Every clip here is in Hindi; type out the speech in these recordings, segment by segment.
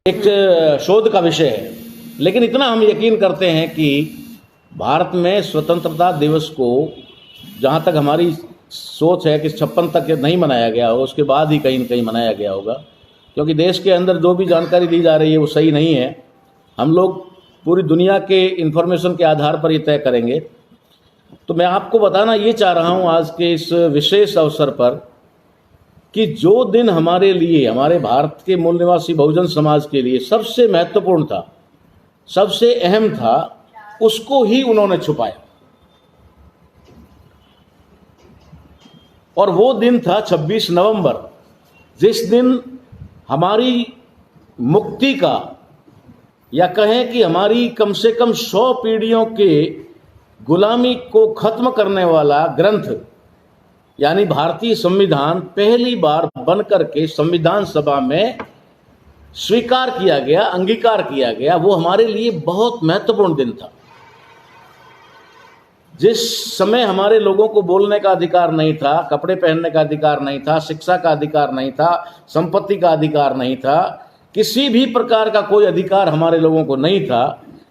एक शोध का विषय है, लेकिन इतना हम यकीन करते हैं कि भारत में स्वतंत्रता दिवस को जहाँ तक हमारी सोच है कि 56 तक नहीं मनाया गया होगा, उसके बाद ही कहीं न कहीं मनाया गया होगा, क्योंकि देश के अंदर जो भी जानकारी दी जा रही है वो सही नहीं है। हम लोग पूरी दुनिया के इन्फॉर्मेशन के आधार पर ये तय करेंगे। तो मैं आपको बताना ये चाह रहा हूँ आज के इस विशेष अवसर पर कि जो दिन हमारे लिए, हमारे भारत के मूल निवासी बहुजन समाज के लिए सबसे महत्वपूर्ण था, सबसे अहम था, उसको ही उन्होंने छुपाया। और वो दिन था 26 नवंबर, जिस दिन हमारी मुक्ति का, या कहें कि हमारी कम से कम 100 पीढ़ियों के गुलामी को खत्म करने वाला ग्रंथ यानी भारतीय संविधान पहली बार बनकर के संविधान सभा में स्वीकार किया गया, अंगीकार किया गया। वो हमारे लिए बहुत महत्वपूर्ण दिन था। जिस समय हमारे लोगों को बोलने का अधिकार नहीं था, कपड़े पहनने का अधिकार नहीं था, शिक्षा का अधिकार नहीं था, संपत्ति का अधिकार नहीं था, किसी भी प्रकार का कोई अधिकार हमारे लोगों को नहीं था।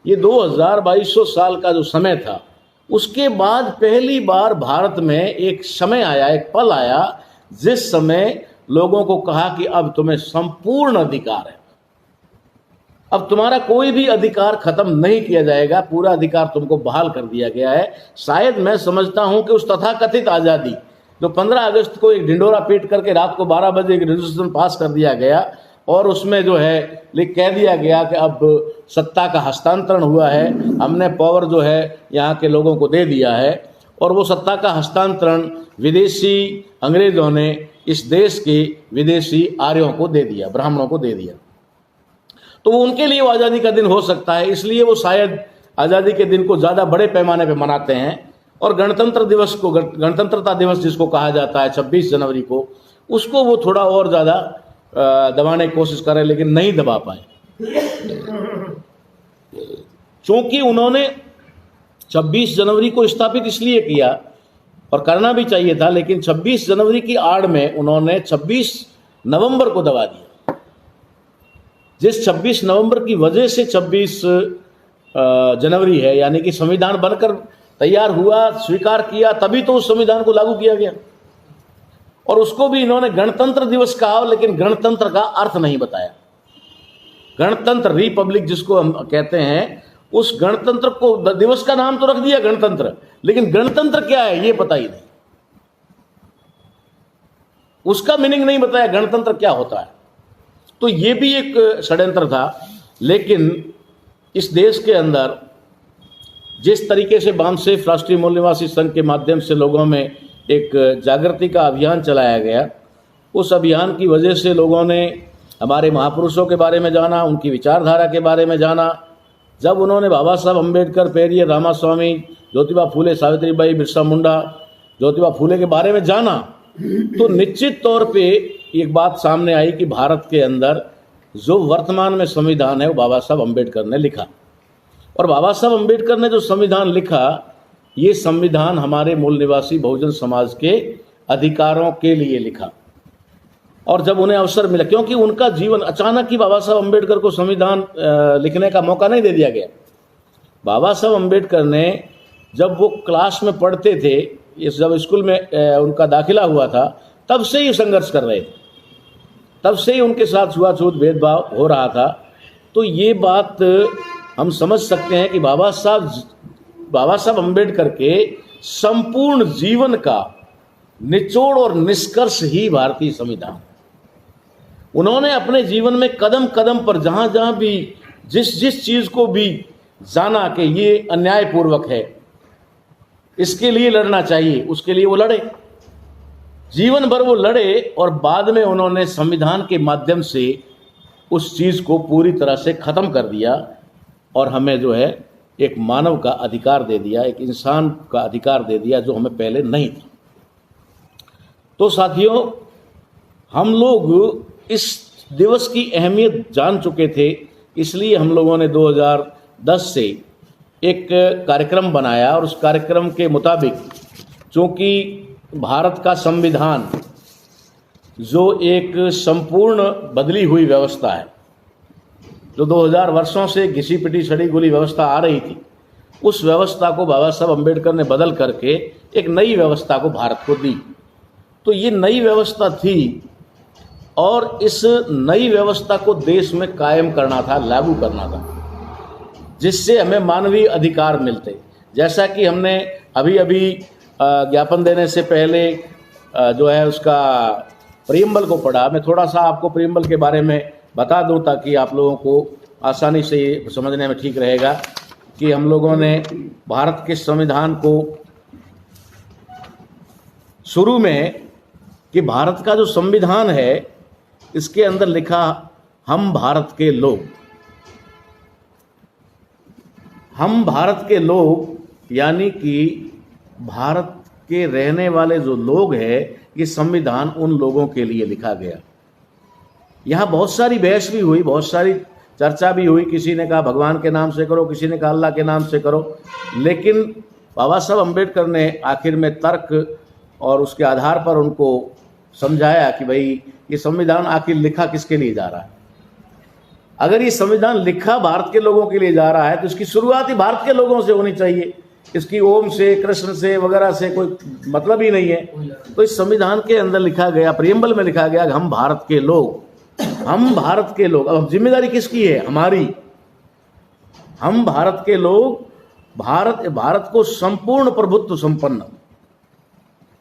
ये 2200 साल का जो समय था, उसके बाद पहली बार भारत में एक समय आया, एक पल आया, जिस समय लोगों को कहा कि अब तुम्हें संपूर्ण अधिकार है, अब तुम्हारा कोई भी अधिकार खत्म नहीं किया जाएगा, पूरा अधिकार तुमको बहाल कर दिया गया है। शायद मैं समझता हूं कि उस तथाकथित आज़ादी जो 15 अगस्त को एक ढिंडोरा पीट करके रात को 12 बजे एक रेजोल्यूशन पास कर दिया गया और उसमें जो है कह दिया गया कि अब सत्ता का हस्तांतरण हुआ है, हमने पावर जो है यहाँ के लोगों को दे दिया है, और वो सत्ता का हस्तांतरण विदेशी अंग्रेजों ने इस देश के विदेशी आर्यों को दे दिया, ब्राह्मणों को दे दिया। तो वो उनके लिए वो आज़ादी का दिन हो सकता है, इसलिए वो शायद आज़ादी के दिन को ज़्यादा बड़े पैमाने पर मनाते हैं। और गणतंत्र दिवस को, गणतंत्रता दिवस जिसको कहा जाता है 26 जनवरी को, उसको वो थोड़ा और ज़्यादा दबाने की कोशिश कर रहे, लेकिन नहीं दबा पाए, क्योंकि उन्होंने 26 जनवरी को स्थापित इसलिए किया, और करना भी चाहिए था, लेकिन 26 जनवरी की आड़ में उन्होंने 26 नवंबर को दबा दिया। जिस 26 नवंबर की वजह से 26 जनवरी है, यानी कि संविधान बनकर तैयार हुआ, स्वीकार किया, तभी तो उस संविधान को लागू किया गया। और उसको भी इन्होंने गणतंत्र दिवस कहा, लेकिन गणतंत्र का अर्थ नहीं बताया। गणतंत्र, रिपब्लिक जिसको हम कहते हैं, उस गणतंत्र को, दिवस का नाम तो रख दिया गणतंत्र, लेकिन गणतंत्र क्या है ये पता ही नहीं, उसका मीनिंग नहीं बताया गणतंत्र क्या होता है। तो ये भी एक षड्यंत्र था। लेकिन इस देश के अंदर जिस तरीके से बामसेफ राष्ट्रीय मूल निवासी संघ के माध्यम से लोगों में एक जागृति का अभियान चलाया गया, उस अभियान की वजह से लोगों ने हमारे महापुरुषों के बारे में जाना, उनकी विचारधारा के बारे में जाना। जब उन्होंने बाबा साहब अम्बेडकर, पेरियर रामास्वामी, ज्योतिबा फूले, सावित्रीबाई, बिरसा मुंडा, ज्योतिबा फूले के बारे में जाना, तो निश्चित तौर पे एक बात सामने आई कि भारत के अंदर जो वर्तमान में संविधान है वो बाबा साहब अम्बेडकर ने लिखा। और बाबा साहब अम्बेडकर ने जो संविधान लिखा, ये संविधान हमारे मूल निवासी बहुजन समाज के अधिकारों के लिए लिखा। और जब उन्हें अवसर मिला, क्योंकि उनका जीवन, अचानक ही बाबा साहब अम्बेडकर को संविधान लिखने का मौका नहीं दे दिया गया। बाबा साहब अम्बेडकर ने, जब वो क्लास में पढ़ते थे, जब स्कूल में उनका दाखिला हुआ था, तब से ही संघर्ष कर रहे थे, तब से ही उनके साथ छुआछूत भेदभाव हो रहा था। तो ये बात हम समझ सकते हैं कि बाबा साहब अम्बेडकर के संपूर्ण जीवन का निचोड़ और निष्कर्ष ही भारतीय संविधान। उन्होंने अपने जीवन में कदम कदम पर, जहां जहां भी, जिस चीज को भी जाना कि ये अन्यायपूर्वक है, इसके लिए लड़ना चाहिए, उसके लिए वो लड़े, जीवन भर वो लड़े। और बाद में उन्होंने संविधान के माध्यम से उस चीज को पूरी तरह से खत्म कर दिया और हमें जो है एक मानव का अधिकार दे दिया, एक इंसान का अधिकार दे दिया, जो हमें पहले नहीं था। तो साथियों, हम लोग इस दिवस की अहमियत जान चुके थे, इसलिए हम लोगों ने 2010 से एक कार्यक्रम बनाया, और उस कार्यक्रम के मुताबिक, चूँकि भारत का संविधान जो एक संपूर्ण बदली हुई व्यवस्था है, जो 2000 वर्षों से घिसी पिटी सड़ी गुली व्यवस्था आ रही थी, उस व्यवस्था को बाबा साहब अम्बेडकर ने बदल करके एक नई व्यवस्था को भारत को दी। तो ये नई व्यवस्था थी और इस नई व्यवस्था को देश में कायम करना था, लागू करना था, जिससे हमें मानवीय अधिकार मिलते। जैसा कि हमने अभी अभी ज्ञापन देने से पहले जो है उसका प्रीएम्बल को पढ़ा। मैं थोड़ा सा आपको प्रीएम्बल के बारे में बता दूं ताकि आप लोगों को आसानी से ये समझने में ठीक रहेगा कि हम लोगों ने भारत के संविधान को शुरू में कि भारत का जो संविधान है इसके अंदर लिखा हम भारत के लोग, हम भारत के लोग, यानी कि भारत के रहने वाले जो लोग हैं, ये संविधान उन लोगों के लिए लिखा गया। यहाँ बहुत सारी बहस भी हुई, बहुत सारी चर्चा भी हुई। किसी ने कहा भगवान के नाम से करो, किसी ने कहा अल्लाह के नाम से करो, लेकिन बाबा साहब अम्बेडकर ने आखिर में तर्क और उसके आधार पर उनको समझाया कि भाई ये संविधान आखिर लिखा किसके लिए जा रहा है। अगर ये संविधान लिखा भारत के लोगों के लिए जा रहा है तो इसकी शुरुआत ही भारत के लोगों से होनी चाहिए। इसकी ओम से, कृष्ण से वगैरह से कोई मतलब ही नहीं है। तो इस संविधान के अंदर लिखा गया, प्रीएम्बल में लिखा गया कि हम भारत के लोग, हम भारत के लोग। अब जिम्मेदारी किसकी है? हमारी। हम भारत के लोग भारत को संपूर्ण प्रभुत्व संपन्न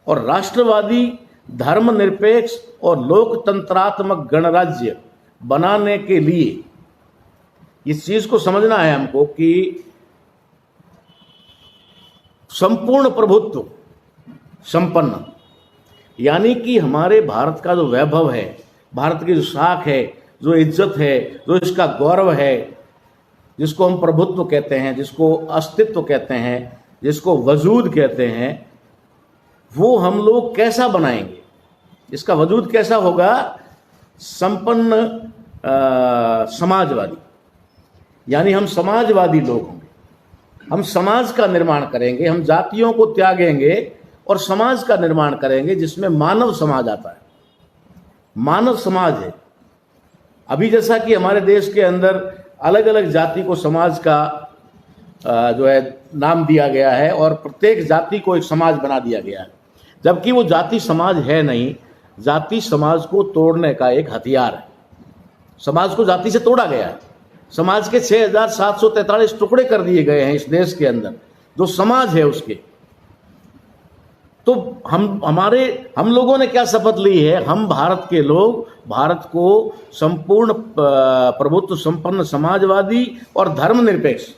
और राष्ट्रवादी, धर्मनिरपेक्ष और लोकतंत्रात्मक गणराज्य बनाने के लिए, इस चीज को समझना है हमको कि संपूर्ण प्रभुत्व संपन्न, यानी कि हमारे भारत का जो वैभव है, भारत की जो साख है, जो इज्जत है, जो इसका गौरव है, जिसको हम प्रभुत्व कहते हैं, जिसको अस्तित्व कहते हैं, जिसको वजूद कहते हैं, वो हम लोग कैसा बनाएंगे? इसका वजूद कैसा होगा? संपन्न समाजवादी, यानी हम समाजवादी लोग होंगे। हम समाज का निर्माण करेंगे, हम जातियों को त्यागेंगे और समाज का निर्माण करेंगे जिसमें मानव समाज आता है। मानव समाज है। अभी जैसा कि हमारे देश के अंदर अलग अलग जाति को समाज का जो है नाम दिया गया है और प्रत्येक जाति को एक समाज बना दिया गया है, जबकि वो जाति समाज है नहीं। जाति समाज को तोड़ने का एक हथियार है। समाज को जाति से तोड़ा गया है। समाज के 6743 टुकड़े कर दिए गए हैं इस देश के अंदर, जो समाज है उसके। तो हम लोगों ने क्या शपथ ली है? हम भारत के लोग भारत को संपूर्ण प्रभुत्व संपन्न समाजवादी और धर्मनिरपेक्ष,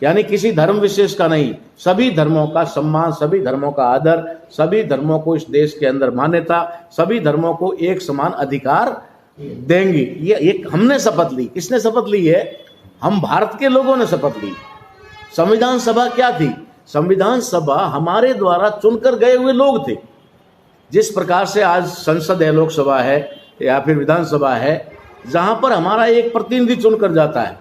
यानी किसी धर्म विशेष का नहीं, सभी धर्मों का सम्मान, सभी धर्मों का आदर, सभी धर्मों को इस देश के अंदर मान्यता, सभी धर्मों को एक समान अधिकार देंगे। ये एक हमने शपथ ली। किसने शपथ ली है? हम भारत के लोगों ने शपथ ली। संविधान सभा क्या थी? संविधान सभा हमारे द्वारा चुनकर गए हुए लोग थे। जिस प्रकार से आज संसद है, लोकसभा है या फिर विधानसभा है, जहां पर हमारा एक प्रतिनिधि चुनकर जाता है,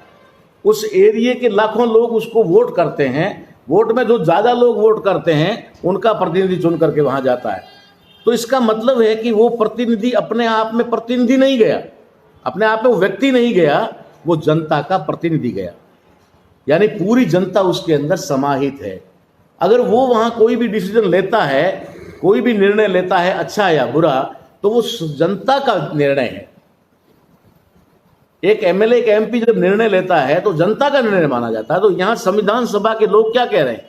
उस एरिया के लाखों लोग उसको वोट करते हैं। वोट में जो ज्यादा लोग वोट करते हैं उनका प्रतिनिधि चुन करके वहां जाता है। तो इसका मतलब है कि वो प्रतिनिधि अपने आप में प्रतिनिधि नहीं गया, अपने आप में वो व्यक्ति नहीं गया, वो जनता का प्रतिनिधि गया, यानी पूरी जनता उसके अंदर समाहित है। अगर वो वहां कोई भी डिसीजन लेता है, कोई भी निर्णय लेता है, अच्छा या बुरा, तो वो जनता का निर्णय है। एक एमएलए, एक एमपी जब निर्णय लेता है तो जनता का निर्णय माना जाता है। तो यहां संविधान सभा के लोग क्या कह रहे हैं?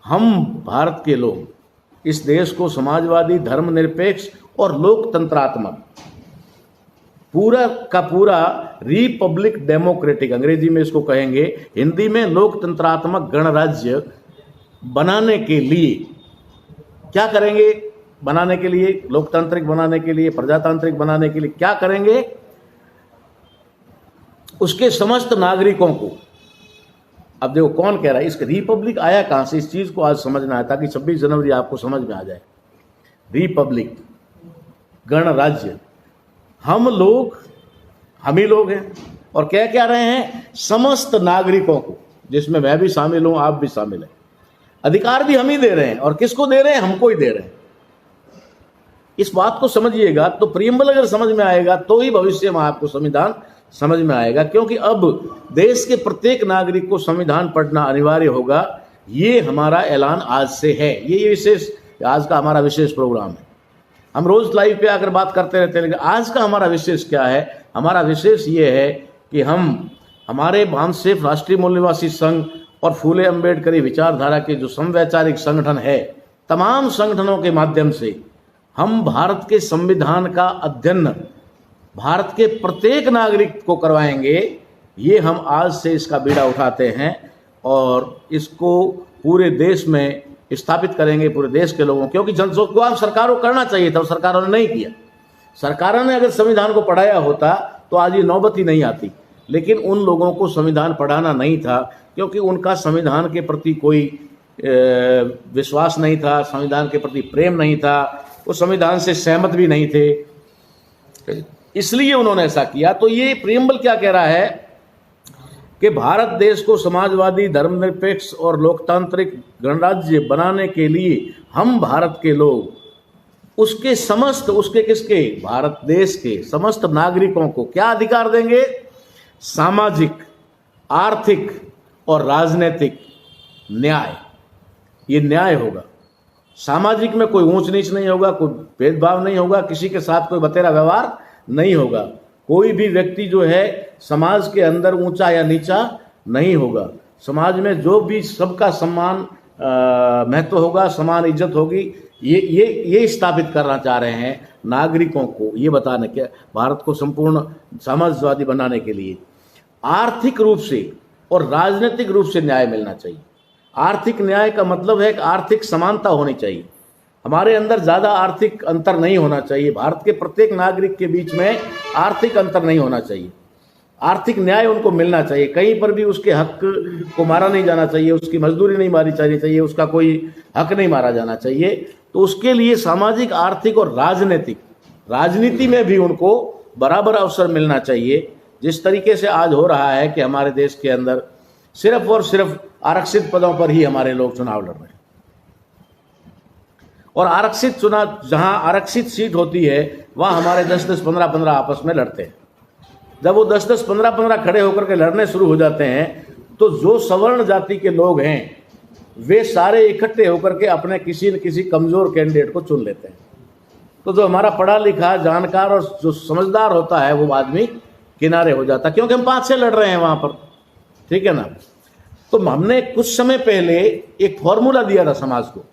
हम भारत के लोग इस देश को समाजवादी, धर्मनिरपेक्ष और लोकतंत्रात्मक, पूरा का पूरा रिपब्लिक डेमोक्रेटिक, अंग्रेजी में इसको कहेंगे, हिंदी में लोकतंत्रात्मक गणराज्य बनाने के लिए क्या करेंगे? बनाने के लिए, लोकतांत्रिक बनाने के लिए, प्रजातांत्रिक बनाने के लिए क्या करेंगे? उसके समस्त नागरिकों को, अब देखो कौन कह रहा है, इसका रिपब्लिक आया कहां से? इस चीज को आज समझना है ताकि 26 जनवरी आपको समझ में आ जाए। रिपब्लिक, गणराज्य, हम लोग, हम ही लोग हैं और क्या क्या रहे हैं? समस्त नागरिकों को, जिसमें मैं भी शामिल हूं, आप भी शामिल हैं। अधिकार भी हम ही दे रहे हैं और किसको दे रहे हैं? हमको ही दे रहे हैं। इस बात को समझिएगा। तो प्रीएम्बल अगर समझ में आएगा तो ही भविष्य में आपको संविधान समझ में आएगा, क्योंकि अब देश के प्रत्येक नागरिक को संविधान पढ़ना अनिवार्य होगा। ये हमारा ऐलान आज से है। ये विशेष आज का हमारा विशेष प्रोग्राम है। हम रोज लाइव पे आकर बात करते रहते हैं, लेकिन आज का हमारा विशेष क्या है? हमारा विशेष ये है कि हम हमारे बांधसेफ राष्ट्रीय मूल निवासी संघ और फूले अम्बेडकरी विचारधारा के जो समवैचारिक संगठन है, तमाम संगठनों के माध्यम से हम भारत के संविधान का अध्ययन भारत के प्रत्येक नागरिक को करवाएंगे। ये हम आज से इसका बीड़ा उठाते हैं और इसको पूरे देश में स्थापित करेंगे, पूरे देश के लोगों, क्योंकि जनसंख्या सरकारों को करना चाहिए था, सरकारों ने नहीं किया। सरकारों ने अगर संविधान को पढ़ाया होता तो आज ये नौबत ही नहीं आती, लेकिन उन लोगों को संविधान पढ़ाना नहीं था, क्योंकि उनका संविधान के प्रति कोई विश्वास नहीं था, संविधान के प्रति प्रेम नहीं था, वो संविधान से सहमत भी नहीं थे, इसलिए उन्होंने ऐसा किया। तो ये प्रियम्बल क्या कह रहा है कि भारत देश को समाजवादी, धर्मनिरपेक्ष और लोकतांत्रिक गणराज्य बनाने के लिए हम भारत के लोग उसके समस्त, उसके किसके, भारत देश के समस्त नागरिकों को क्या अधिकार देंगे? सामाजिक, आर्थिक और राजनीतिक न्याय। ये न्याय होगा। सामाजिक में कोई ऊंच नीच नहीं होगा, कोई भेदभाव नहीं होगा, किसी के साथ कोई बतेरा व्यवहार नहीं होगा, कोई भी व्यक्ति जो है समाज के अंदर ऊंचा या नीचा नहीं होगा। समाज में जो भी सबका सम्मान महत्व होगा, समान इज्जत होगी। ये स्थापित करना चाह रहे हैं नागरिकों को, ये बताने के भारत को संपूर्ण समाजवादी बनाने के लिए आर्थिक रूप से और राजनीतिक रूप से न्याय मिलना चाहिए। आर्थिक न्याय का मतलब है कि आर्थिक समानता होनी चाहिए। हमारे अंदर ज़्यादा आर्थिक अंतर नहीं होना चाहिए। भारत के प्रत्येक नागरिक के बीच में आर्थिक अंतर नहीं होना चाहिए। आर्थिक न्याय उनको मिलना चाहिए। कहीं पर भी उसके हक को मारा नहीं जाना चाहिए, उसकी मजदूरी नहीं मारी जानी चाहिए, उसका कोई हक नहीं मारा जाना चाहिए। तो उसके लिए सामाजिक, आर्थिक और राजनीति में भी उनको बराबर अवसर मिलना चाहिए। जिस तरीके से आज हो रहा है कि हमारे देश के अंदर सिर्फ और सिर्फ आरक्षित पदों पर ही हमारे लोग चुनाव लड़ रहे हैं, और आरक्षित चुनाव, जहां आरक्षित सीट होती है वहां हमारे 10-10, 15-15 आपस में लड़ते हैं। जब वो 10-10, 15-15 खड़े होकर के लड़ने शुरू हो जाते हैं तो जो सवर्ण जाति के लोग हैं वे सारे इकट्ठे होकर के अपने किसी न किसी कमजोर कैंडिडेट को चुन लेते हैं। तो जो हमारा पढ़ा लिखा, जानकार और जो समझदार होता है वो आदमी किनारे हो जाता है, क्योंकि हम 5 से लड़ रहे हैं वहां पर, ठीक है ना। तो हमने कुछ समय पहले एक फॉर्मूला दिया था समाज को।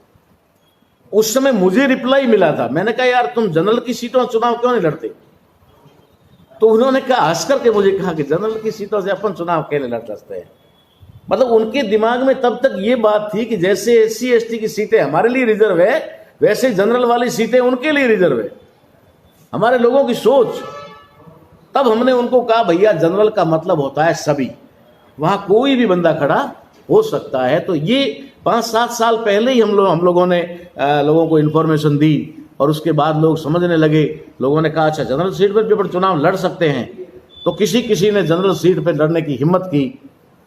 उस समय मुझे रिप्लाई मिला था, मैंने कहा यार तुम जनरल की सीटों चुनाव क्यों नहीं लड़ते? तो उन्होंने कहा, हंस करके मुझे कहा कि जनरल की सीटों से अपन चुनाव कैसे लड़ सकते हैं। मतलब उनके दिमाग में तब तक ये बात थी कि जैसे SC ST की सीटें हमारे लिए रिजर्व है, वैसे जनरल वाली सीटें उनके लिए रिजर्व है। हमारे लोगों की सोच। तब हमने उनको कहा भैया जनरल का मतलब होता है सभी, वहां कोई भी बंदा खड़ा हो सकता है। तो ये 5-7 साल पहले ही हम लोगों ने लोगों को इन्फॉर्मेशन दी, और उसके बाद लोग समझने लगे। लोगों ने कहा अच्छा जनरल सीट पर भी अपन चुनाव लड़ सकते हैं। तो किसी ने जनरल सीट पर लड़ने की हिम्मत की।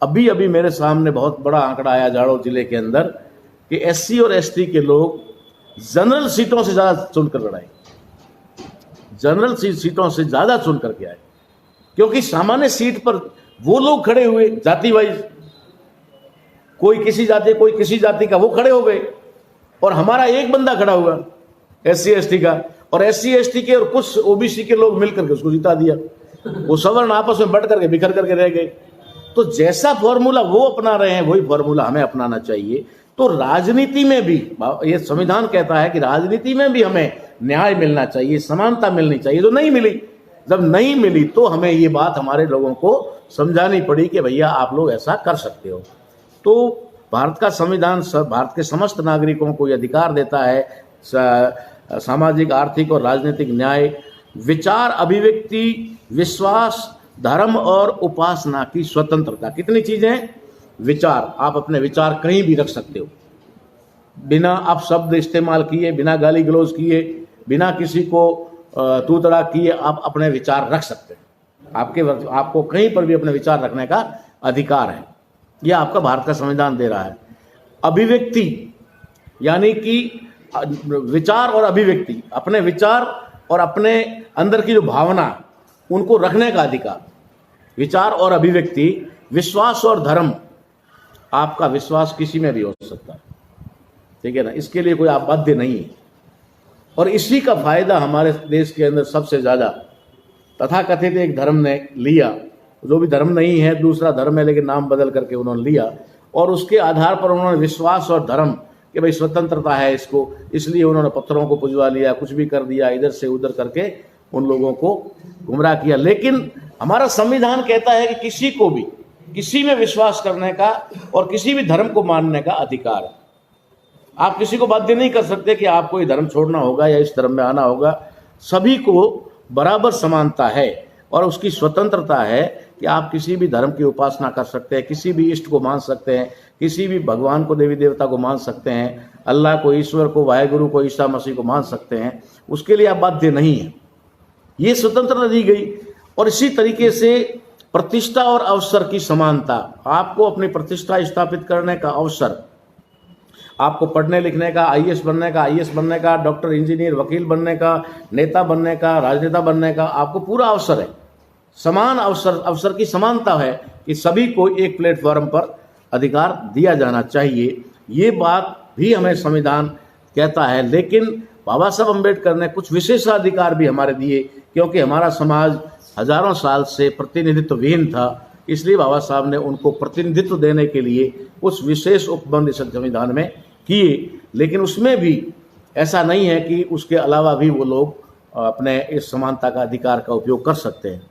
अभी मेरे सामने बहुत बड़ा आंकड़ा आया जाड़ो जिले के अंदर कि SC और ST के लोग जनरल सीटों से ज्यादा चुनकर लड़ाए, जनरल सीटों से ज्यादा चुन करके आए, क्योंकि सामान्य सीट पर वो लोग खड़े हुए जाति वाइज, कोई किसी जाति, कोई किसी जाति का, वो खड़े हो गए, और हमारा एक बंदा खड़ा हुआ SC ST का, और SC ST के और कुछ OBC के लोग मिलकर के उसको जिता दिया। वो सवर्ण आपस में बढ़ करके बिखर करके रह गए। तो जैसा फॉर्मूला वो अपना रहे हैं वही फॉर्मूला हमें अपनाना चाहिए। तो राजनीति में भी ये संविधान कहता है कि राजनीति में भी हमें न्याय मिलना चाहिए, समानता मिलनी चाहिए, जो नहीं मिली। जब नहीं मिली तो हमें ये बात हमारे लोगों को समझानी पड़ी कि भैया आप लोग ऐसा कर सकते हो। तो भारत का संविधान भारत के समस्त नागरिकों को ये अधिकार देता है सामाजिक, आर्थिक और राजनीतिक न्याय, विचार, अभिव्यक्ति, विश्वास, धर्म और उपासना की स्वतंत्रता। कितनी चीजें? विचार, आप अपने विचार कहीं भी रख सकते हो, बिना आप शब्द इस्तेमाल किए, बिना गाली गलौज किए, बिना किसी को तू तड़ाक किए आप अपने विचार रख सकते हैं। आपको कहीं पर भी अपने विचार रखने का अधिकार है, यह आपका भारत का संविधान दे रहा है। अभिव्यक्ति यानी कि विचार और अभिव्यक्ति, अपने विचार और अपने अंदर की जो भावना, उनको रखने का अधिकार। विचार और अभिव्यक्ति, विश्वास और धर्म। आपका विश्वास किसी में भी हो सकता है, ठीक है ना, इसके लिए कोई आप बाध्य नहीं है। और इसी का फायदा हमारे देश के अंदर सबसे ज्यादा तथाकथित एक धर्म ने लिया, जो भी धर्म नहीं है, दूसरा धर्म है लेकिन नाम बदल करके उन्होंने लिया, और उसके आधार पर उन्होंने विश्वास और धर्म कि भाई स्वतंत्रता है इसको, इसलिए उन्होंने पत्थरों को पुजवा लिया, कुछ भी कर दिया, इधर से उधर करके उन लोगों को गुमराह किया। लेकिन हमारा संविधान कहता है कि किसी को भी किसी में विश्वास करने का और किसी भी धर्म को मानने का अधिकार है। आप किसी को बाध्य नहीं कर सकते कि आपको ये धर्म छोड़ना होगा या इस धर्म में आना होगा। सभी को बराबर समानता है और उसकी स्वतंत्रता है कि आप किसी भी धर्म की उपासना कर सकते हैं, किसी भी इष्ट को मान सकते हैं, किसी भी भगवान को, देवी देवता को मान सकते हैं, अल्लाह को, ईश्वर को, वाहेगुरु को, ईसा मसीह को मान सकते हैं। उसके लिए आप बाध्य नहीं हैं, ये स्वतंत्रता दी गई। और इसी तरीके से प्रतिष्ठा और अवसर की समानता, आपको अपनी प्रतिष्ठा स्थापित करने का अवसर, आपको पढ़ने लिखने का, आईएएस बनने का, डॉक्टर, इंजीनियर, वकील बनने का, नेता बनने का, राजनेता बनने का आपको पूरा अवसर है। समान अवसर की समानता है कि सभी को एक प्लेटफॉर्म पर अधिकार दिया जाना चाहिए। ये बात भी हमें संविधान कहता है। लेकिन बाबा साहब अम्बेडकर ने कुछ विशेषाधिकार भी हमारे दिए, क्योंकि हमारा समाज हजारों साल से प्रतिनिधित्व विहीन था, इसलिए बाबा साहब ने उनको प्रतिनिधित्व देने के लिए कुछ विशेष उपबंध इस संविधान में किए। लेकिन उसमें भी ऐसा नहीं है कि उसके अलावा भी वो लोग अपने इस समानता का अधिकार का उपयोग कर सकते हैं।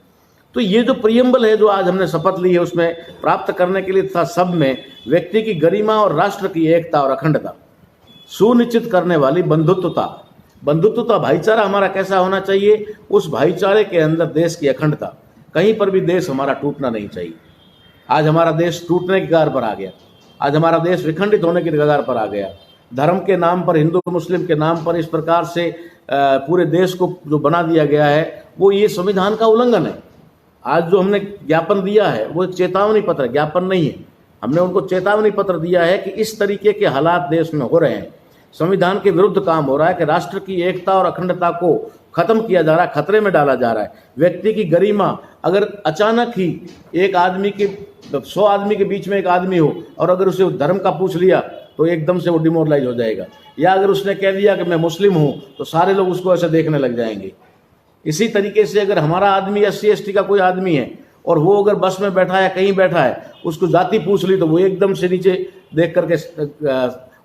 तो ये जो प्रियम्बल है, जो आज हमने शपथ ली है, उसमें प्राप्त करने के लिए तथा सब में व्यक्ति की गरिमा और राष्ट्र की एकता और अखंडता सुनिश्चित करने वाली बंधुत्वता भाईचारा हमारा कैसा होना चाहिए, उस भाईचारे के अंदर देश की अखंडता, कहीं पर भी देश हमारा टूटना नहीं चाहिए। आज हमारा देश टूटने की कगार पर आ गया, आज हमारा देश विखंडित होने की कगार पर आ गया। धर्म के नाम पर, हिंदू मुस्लिम के नाम पर इस प्रकार से पूरे देश को जो बना दिया गया है, वो ये संविधान का उल्लंघन है। आज जो हमने ज्ञापन दिया है वो एक चेतावनी पत्र, ज्ञापन नहीं है, हमने उनको चेतावनी पत्र दिया है कि इस तरीके के हालात देश में हो रहे हैं, संविधान के विरुद्ध काम हो रहा है, कि राष्ट्र की एकता और अखंडता को खत्म किया जा रहा है, खतरे में डाला जा रहा है। व्यक्ति की गरिमा, अगर अचानक ही एक आदमी के 100 आदमी के बीच में एक आदमी हो और अगर उसे धर्म का पूछ लिया तो एकदम से वो डिमोरलाइज हो जाएगा, या अगर उसने कह दिया कि मैं मुस्लिम हूं तो सारे लोग उसको ऐसे देखने लग जाएंगे। इसी तरीके से अगर हमारा आदमी SC ST का कोई आदमी है और वो अगर बस में बैठा है, कहीं बैठा है, उसको जाति पूछ ली तो वो एकदम से नीचे देख करके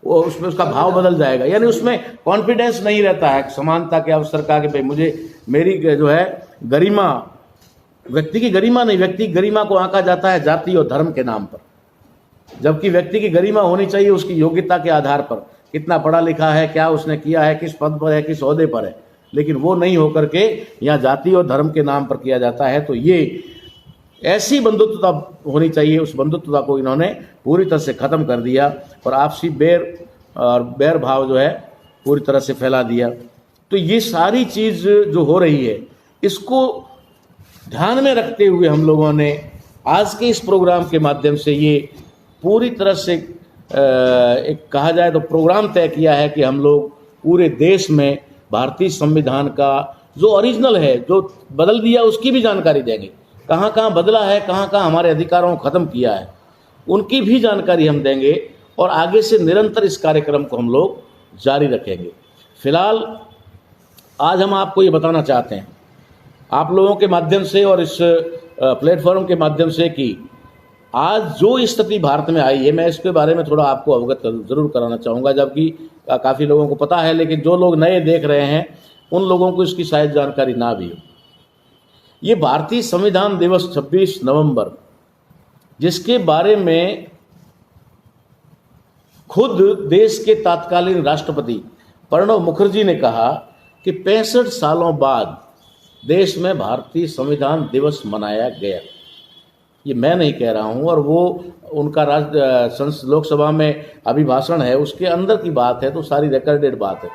उसमें उसका भाव बदल जाएगा। यानी उसमें कॉन्फिडेंस नहीं रहता है समानता के अवसर का, कि भाई मुझे मेरी जो है गरिमा, व्यक्ति की गरिमा नहीं, व्यक्ति की गरिमा को आंका जाता है जाति और धर्म के नाम पर, जबकि व्यक्ति की गरिमा होनी चाहिए उसकी योग्यता के आधार पर, कितना पढ़ा लिखा है, क्या उसने किया है, किस पद पर है, किस ओहदे पर है। लेकिन वो नहीं होकर के यहाँ जाति और धर्म के नाम पर किया जाता है। तो ये ऐसी बंधुत्वता होनी चाहिए, उस बंधुत्वता को इन्होंने पूरी तरह से खत्म कर दिया और आपसी बैर भाव जो है पूरी तरह से फैला दिया। तो ये सारी चीज जो हो रही है, इसको ध्यान में रखते हुए हम लोगों ने आज के इस प्रोग्राम के माध्यम से ये पूरी तरह से एक कहा जाए तो प्रोग्राम तय किया है कि हम लोग पूरे देश में भारतीय संविधान का जो ओरिजिनल है, जो बदल दिया, उसकी भी जानकारी देंगे। कहाँ कहाँ बदला है, कहाँ कहाँ हमारे अधिकारों को खत्म किया है, उनकी भी जानकारी हम देंगे और आगे से निरंतर इस कार्यक्रम को हम लोग जारी रखेंगे। फिलहाल आज हम आपको ये बताना चाहते हैं आप लोगों के माध्यम से और इस प्लेटफॉर्म के माध्यम से कि आज जो स्थिति भारत में आई है, मैं इसके बारे में थोड़ा आपको अवगत जरूर कराना चाहूँगा, जबकि काफ़ी लोगों को पता है, लेकिन जो लोग नए देख रहे हैं उन लोगों को इसकी शायद जानकारी ना भी हो। ये भारतीय संविधान दिवस 26 नवंबर, जिसके बारे में खुद देश के तत्कालीन राष्ट्रपति प्रणब मुखर्जी ने कहा कि 65 सालों बाद देश में भारतीय संविधान दिवस मनाया गया। ये मैं नहीं कह रहा हूं, और वो उनका लोकसभा में अभिभाषण है, उसके अंदर की बात है, तो सारी रिकॉर्डेड बात है।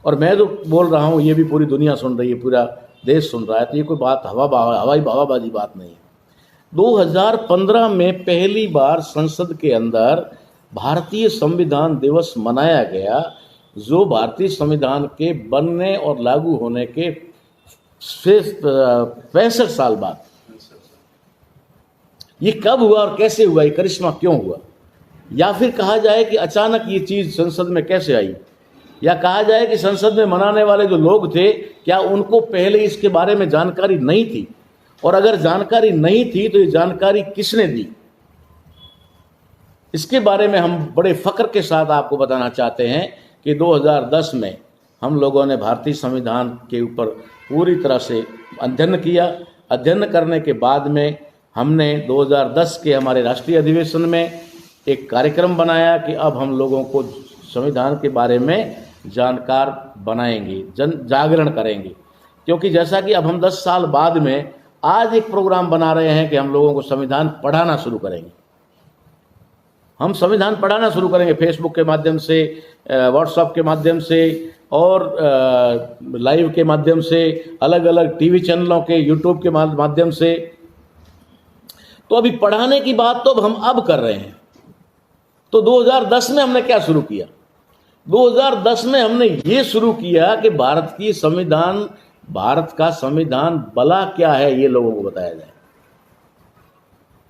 और मैं जो बोल रहा हूं ये भी पूरी दुनिया सुन रही है, पूरा देश सुन रहा है, तो ये कोई बात हवाबाजी बात नहीं है। 2015 में पहली बार संसद के अंदर भारतीय संविधान दिवस मनाया गया, जो भारतीय संविधान के बनने और लागू होने के 65 साल बाद ये कब हुआ और कैसे हुआ, ये करिश्मा क्यों हुआ? या फिर कहा जाए कि अचानक ये चीज संसद में कैसे आई, या कहा जाए कि संसद में मनाने वाले जो लोग थे क्या उनको पहले इसके बारे में जानकारी नहीं थी, और अगर जानकारी नहीं थी तो ये जानकारी किसने दी? इसके बारे में हम बड़े फक्र के साथ आपको बताना चाहते हैं कि 2010 में हम लोगों ने भारतीय संविधान के ऊपर पूरी तरह से अध्ययन किया। अध्ययन करने के बाद में हमने 2010 के हमारे राष्ट्रीय अधिवेशन में एक कार्यक्रम बनाया कि अब हम लोगों को संविधान के बारे में जानकार बनाएंगे, जागरण करेंगे। क्योंकि जैसा कि अब हम 10 साल बाद में आज एक प्रोग्राम बना रहे हैं कि हम लोगों को संविधान पढ़ाना शुरू करेंगे। हम संविधान पढ़ाना शुरू करेंगे फेसबुक के माध्यम से, व्हाट्सएप के माध्यम से और लाइव के माध्यम से, अलग अलग टीवी चैनलों के, यूट्यूब के माध्यम से। तो अभी पढ़ाने की बात तो हम अब कर रहे हैं। तो 2010 में हमने क्या शुरू किया? 2010 में हमने ये शुरू किया कि भारत का संविधान भला क्या है ये लोगों को बताया जाए।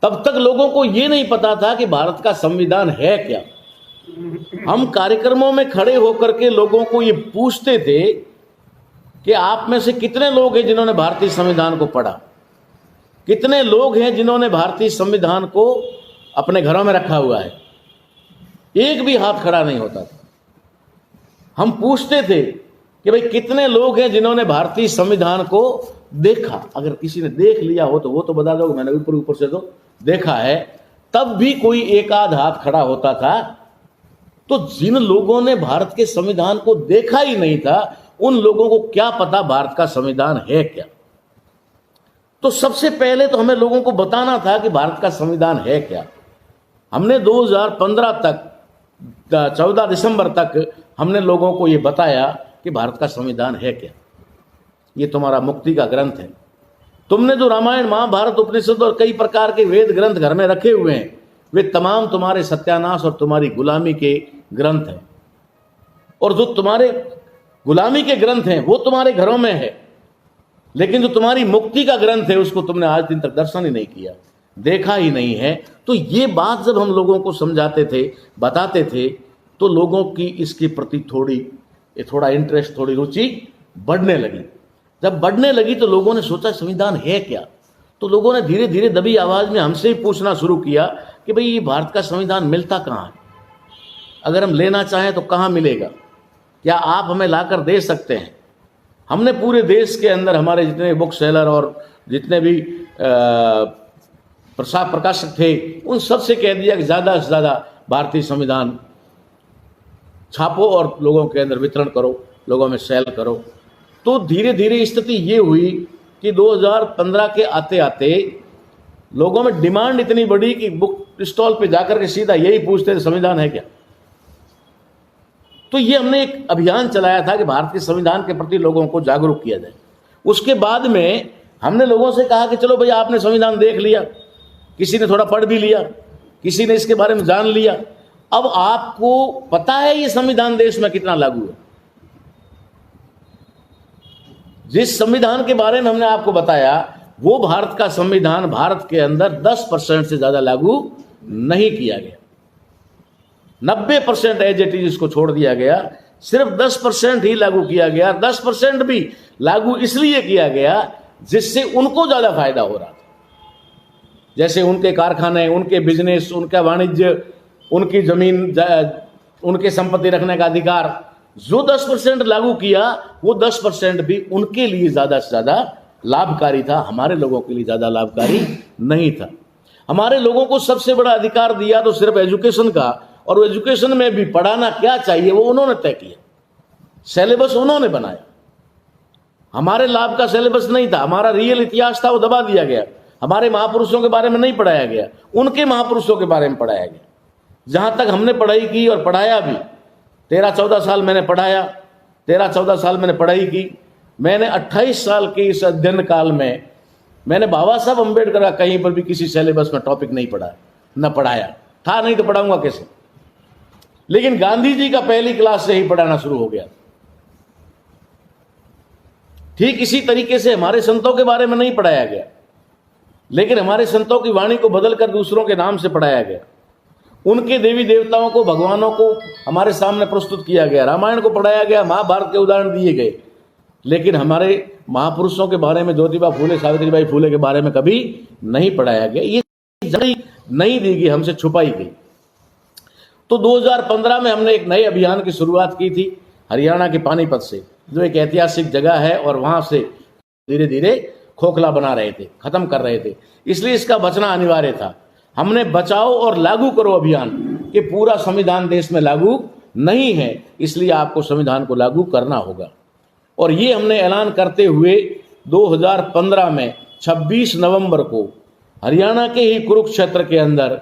तब तक लोगों को ये नहीं पता था कि भारत का संविधान है क्या। हम कार्यक्रमों में खड़े होकर के लोगों को ये पूछते थे कि आप में से कितने लोग हैं जिन्होंने भारतीय संविधान को पढ़ा, कितने लोग हैं जिन्होंने भारतीय संविधान को अपने घरों में रखा हुआ है। एक भी हाथ खड़ा नहीं होता था। हम पूछते थे कि भाई कितने लोग हैं जिन्होंने भारतीय संविधान को देखा। अगर किसी ने देख लिया हो तो वो तो बता दो, मैंने ऊपर ऊपर से तो देखा है। तब भी कोई एक आध हाथ खड़ा होता था। तो जिन लोगों ने भारत के संविधान को देखा ही नहीं था, उन लोगों को क्या पता भारत का संविधान है क्या? तो सबसे पहले तो हमें लोगों को बताना था कि भारत का संविधान है क्या। हमने 2015 तक 14 दिसंबर तक हमने लोगों को यह बताया कि भारत का संविधान है क्या। ये तुम्हारा मुक्ति का ग्रंथ है। तुमने जो रामायण, महाभारत, उपनिषद और कई प्रकार के वेद ग्रंथ घर में रखे हुए हैं, वे तमाम तुम्हारे सत्यानाश और तुम्हारी गुलामी के ग्रंथ हैं। और जो तुम्हारे गुलामी के ग्रंथ हैं वो तुम्हारे घरों में है, लेकिन जो तुम्हारी मुक्ति का ग्रंथ है उसको तुमने आज दिन तक दर्शन ही नहीं किया, देखा ही नहीं है। तो ये बात जब हम लोगों को समझाते थे, बताते थे, तो लोगों की इसके प्रति थोड़ा इंटरेस्ट, थोड़ी रुचि बढ़ने लगी। जब बढ़ने लगी तो लोगों ने सोचा संविधान है क्या। तो लोगों ने धीरे धीरे दबी आवाज में हमसे ही पूछना शुरू किया कि भाई ये भारत का संविधान मिलता कहाँ है? अगर हम लेना चाहें तो कहाँ मिलेगा? क्या आप हमें लाकर दे सकते हैं? हमने पूरे देश के अंदर हमारे जितने बुक सेलर और जितने भी प्रकाशक थे उन सब से कह दिया कि ज़्यादा से ज़्यादा भारतीय संविधान छापो और लोगों के अंदर वितरण करो, लोगों में सेल करो। तो धीरे धीरे स्थिति ये हुई कि 2015 के आते आते लोगों में डिमांड इतनी बढ़ी कि बुक स्टॉल पे जाकर के सीधा यही पूछते थे संविधान है क्या। तो ये हमने एक अभियान चलाया था कि भारत के संविधान के प्रति लोगों को जागरूक किया जाए। उसके बाद में हमने लोगों से कहा कि चलो भाई आपने संविधान देख लिया, किसी ने थोड़ा पढ़ भी लिया, किसी ने इसके बारे में जान लिया, अब आपको पता है ये संविधान देश में कितना लागू है। जिस संविधान के बारे में हमने आपको बताया वो भारत का संविधान भारत के अंदर 10% से ज्यादा लागू नहीं किया गया। 90% एज इट इज इसको छोड़ दिया गया, सिर्फ 10% ही लागू किया गया। 10% भी लागू इसलिए किया गया जिससे उनको ज्यादा फायदा हो रहा था, जैसे उनके कारखाने, उनके बिजनेस, उनका वाणिज्य, उनकी जमीन, उनके संपत्ति रखने का अधिकार। जो 10% लागू किया वो 10% भी उनके लिए ज्यादा से ज्यादा लाभकारी था, हमारे लोगों के लिए ज्यादा लाभकारी नहीं था। हमारे लोगों को सबसे बड़ा अधिकार दिया तो सिर्फ एजुकेशन का, और वो एजुकेशन में भी पढ़ाना क्या चाहिए वो उन्होंने तय किया, सिलेबस उन्होंने बनाया। हमारे लाभ का सिलेबस नहीं था, हमारा रियल इतिहास था वो दबा दिया गया। हमारे महापुरुषों के बारे में नहीं पढ़ाया गया, उनके महापुरुषों के बारे में पढ़ाया गया। जहां तक हमने पढ़ाई की और पढ़ाया भी, 13-14 साल मैंने पढ़ाया, 13-14 साल मैंने पढ़ाई की। मैंने 28 साल के इस अध्ययन काल में मैंने बाबा साहब अम्बेडकर का कहीं पर भी किसी सिलेबस में टॉपिक नहीं पढ़ा, न पढ़ाया था, नहीं तो पढ़ाऊंगा कैसे। लेकिन गांधी जी का पहली क्लास से ही पढ़ाना शुरू हो गया। ठीक इसी तरीके से हमारे संतों के बारे में नहीं पढ़ाया गया। लेकिन हमारे संतों की वाणी को बदलकर दूसरों के नाम से पढ़ाया गया। उनके देवी देवताओं को, भगवानों को हमारे सामने प्रस्तुत किया गया, रामायण को पढ़ाया गया, महाभारत के उदाहरण दिए गए, लेकिन हमारे महापुरुषों के बारे में, ज्योतिबा फूले, सावित्रीबाई फूले के बारे में कभी नहीं पढ़ाया गया। ये जानकारी नहीं दी गई, हमसे छुपाई गई। तो 2015 में हमने एक नए अभियान की शुरुआत की थी हरियाणा के पानीपत से, जो एक ऐतिहासिक जगह है, और वहां से धीरे धीरे खोखला बना रहे थे, खत्म कर रहे थे, इसलिए इसका बचना अनिवार्य था। हमने बचाओ और लागू करो अभियान कि पूरा संविधान देश में लागू नहीं है, इसलिए आपको संविधान को लागू करना होगा। और ये हमने ऐलान करते हुए 2015 में 26 नवंबर को हरियाणा के ही कुरुक्षेत्र के अंदर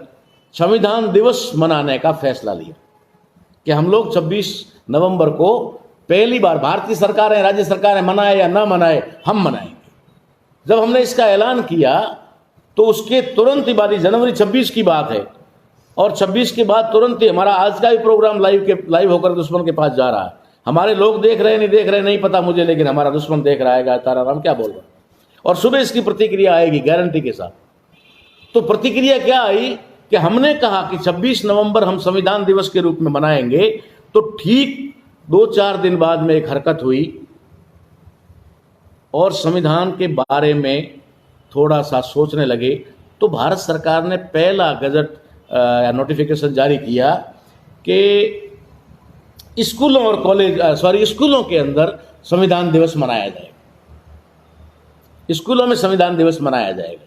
संविधान दिवस मनाने का फैसला लिया कि हम लोग 26 नवंबर को पहली बार, भारतीय सरकारें, राज्य सरकारें मनाए या ना मनाए, हम मनाएंगे। जब हमने इसका ऐलान किया तो उसके तुरंत ही बाद, जनवरी 26 की बात है, और 26 के बाद तुरंत ही हमारा आज का भी प्रोग्राम लाइव होकर दुश्मन के पास जा रहा है। हमारे लोग देख रहे नहीं देख रहे नहीं पता मुझे, लेकिन हमारा दुश्मन देख रहा है ताराराम क्या बोल रहा है, और सुबह इसकी प्रतिक्रिया आएगी गारंटी के साथ। तो प्रतिक्रिया क्या आई कि हमने कहा कि 26 नवंबर हम संविधान दिवस के रूप में मनाएंगे, तो ठीक 2-4 दिन बाद में एक हरकत हुई और संविधान के बारे में थोड़ा सा सोचने लगे। तो भारत सरकार ने पहला गजट या नोटिफिकेशन जारी किया कि स्कूलों और स्कूलों के अंदर संविधान दिवस मनाया जाएगा, स्कूलों में संविधान दिवस मनाया जाएगा।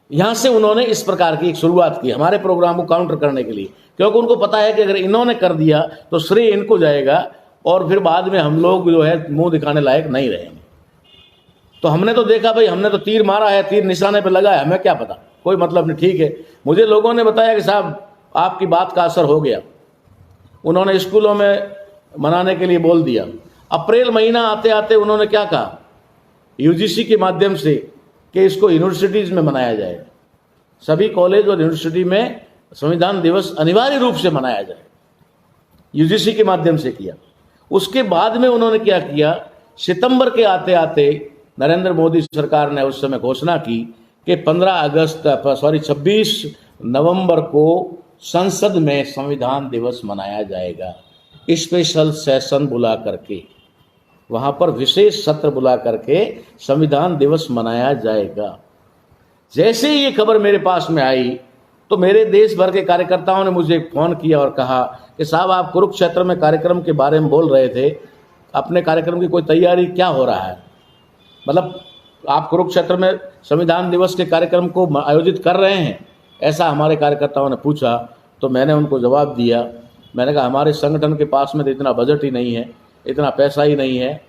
यहां से उन्होंने इस प्रकार की एक शुरुआत की हमारे प्रोग्राम को काउंटर करने के लिए, क्योंकि उनको पता है कि अगर इन्होंने कर दिया तो श्रेय इनको जाएगा और फिर बाद में हम लोग जो है मुंह दिखाने लायक नहीं रहेंगे। तो हमने तो देखा भाई, हमने तो तीर मारा है, तीर निशाने पे लगा है, हमें क्या पता, कोई मतलब नहीं, ठीक है। मुझे लोगों ने बताया कि साहब आपकी बात का असर हो गया, उन्होंने स्कूलों में मनाने के लिए बोल दिया। अप्रैल महीना आते आते उन्होंने क्या कहा, यूजीसी के माध्यम से कि इसको यूनिवर्सिटीज में मनाया जाएगा, सभी कॉलेज और यूनिवर्सिटी में संविधान दिवस अनिवार्य रूप से मनाया जाए, यूजीसी के माध्यम से किया। उसके बाद में उन्होंने क्या किया, सितंबर के आते आते नरेंद्र मोदी सरकार ने उस समय घोषणा की कि 26 नवंबर को संसद में संविधान दिवस मनाया जाएगा, स्पेशल सेशन बुला करके, वहां पर विशेष सत्र बुला करके संविधान दिवस मनाया जाएगा। जैसे ही ये खबर मेरे पास में आई तो मेरे देश भर के कार्यकर्ताओं ने मुझे फोन किया और कहा कि साहब आप कुरुक्षेत्र में कार्यक्रम के बारे में बोल रहे थे, अपने कार्यक्रम की कोई तैयारी क्या हो रहा है, मतलब आप कुरुक्षेत्र में संविधान दिवस के कार्यक्रम को आयोजित कर रहे हैं, ऐसा हमारे कार्यकर्ताओं ने पूछा। तो मैंने उनको जवाब दिया, मैंने कहा हमारे संगठन के पास में तो इतना बजट ही नहीं है, इतना पैसा ही नहीं है,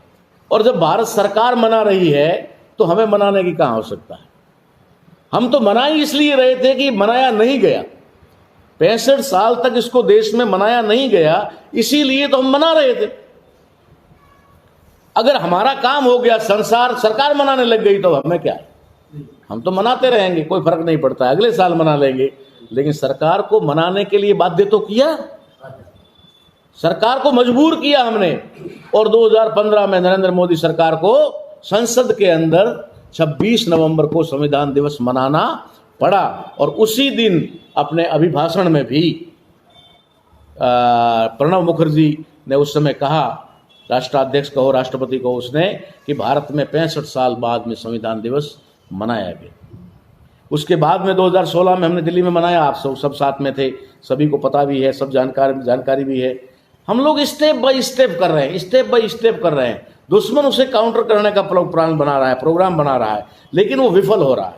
और जब भारत सरकार मना रही है तो हमें मनाने की कहाँ आवश्यकता है। हम तो मना ही इसलिए रहे थे कि मनाया नहीं गया, 65 साल तक इसको देश में मनाया नहीं गया, इसीलिए तो हम मना रहे थे। अगर हमारा काम हो गया, संसार सरकार मनाने लग गई, तो हमें क्या, हम तो मनाते रहेंगे, कोई फर्क नहीं पड़ता, अगले साल मना लेंगे। लेकिन सरकार को मनाने के लिए बाध्य तो किया, सरकार को मजबूर किया हमने, और 2015 में नरेंद्र मोदी सरकार को संसद के अंदर 26 नवंबर को संविधान दिवस मनाना पड़ा। और उसी दिन अपने अभिभाषण में भी प्रणब मुखर्जी ने उस समय कहा, राष्ट्राध्यक्ष कहो, राष्ट्रपति कहो, उसने कि भारत में 65 साल बाद में संविधान दिवस मनाया गया। उसके बाद में 2016 में हमने दिल्ली में मनाया, आप सब साथ में थे, सभी को पता भी है, सब जानकारी भी है। हम लोग स्टेप बाय स्टेप कर रहे हैं, स्टेप बाय स्टेप कर रहे हैं। दुश्मन उसे काउंटर करने का प्लान बना रहा है, प्रोग्राम बना रहा है, लेकिन वो विफल हो रहा है,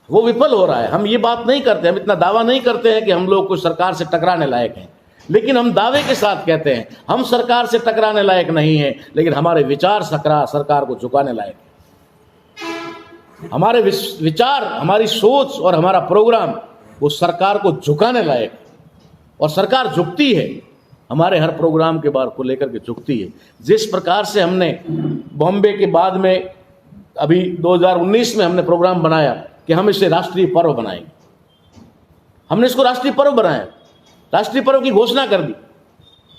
वो विफल हो रहा है। हम ये बात नहीं करते, हम इतना दावा नहीं करते हैं कि हम लोग कोई सरकार से टकराने लायक हैं, लेकिन हम दावे के साथ कहते हैं हम सरकार से टकराने लायक नहीं है, लेकिन हमारे विचार सरकार को झुकाने लायक है। हमारे विचार, हमारी सोच और हमारा प्रोग्राम वो सरकार को झुकाने लायक है, और सरकार झुकती है, हमारे हर प्रोग्राम के बारे को लेकर के झुकती है। जिस प्रकार से हमने बॉम्बे के बाद में अभी 2019 में हमने प्रोग्राम बनाया कि हम इसे राष्ट्रीय पर्व बनाएंगे, हमने इसको राष्ट्रीय पर्व बनाया, राष्ट्रीय पर्व की घोषणा कर दी।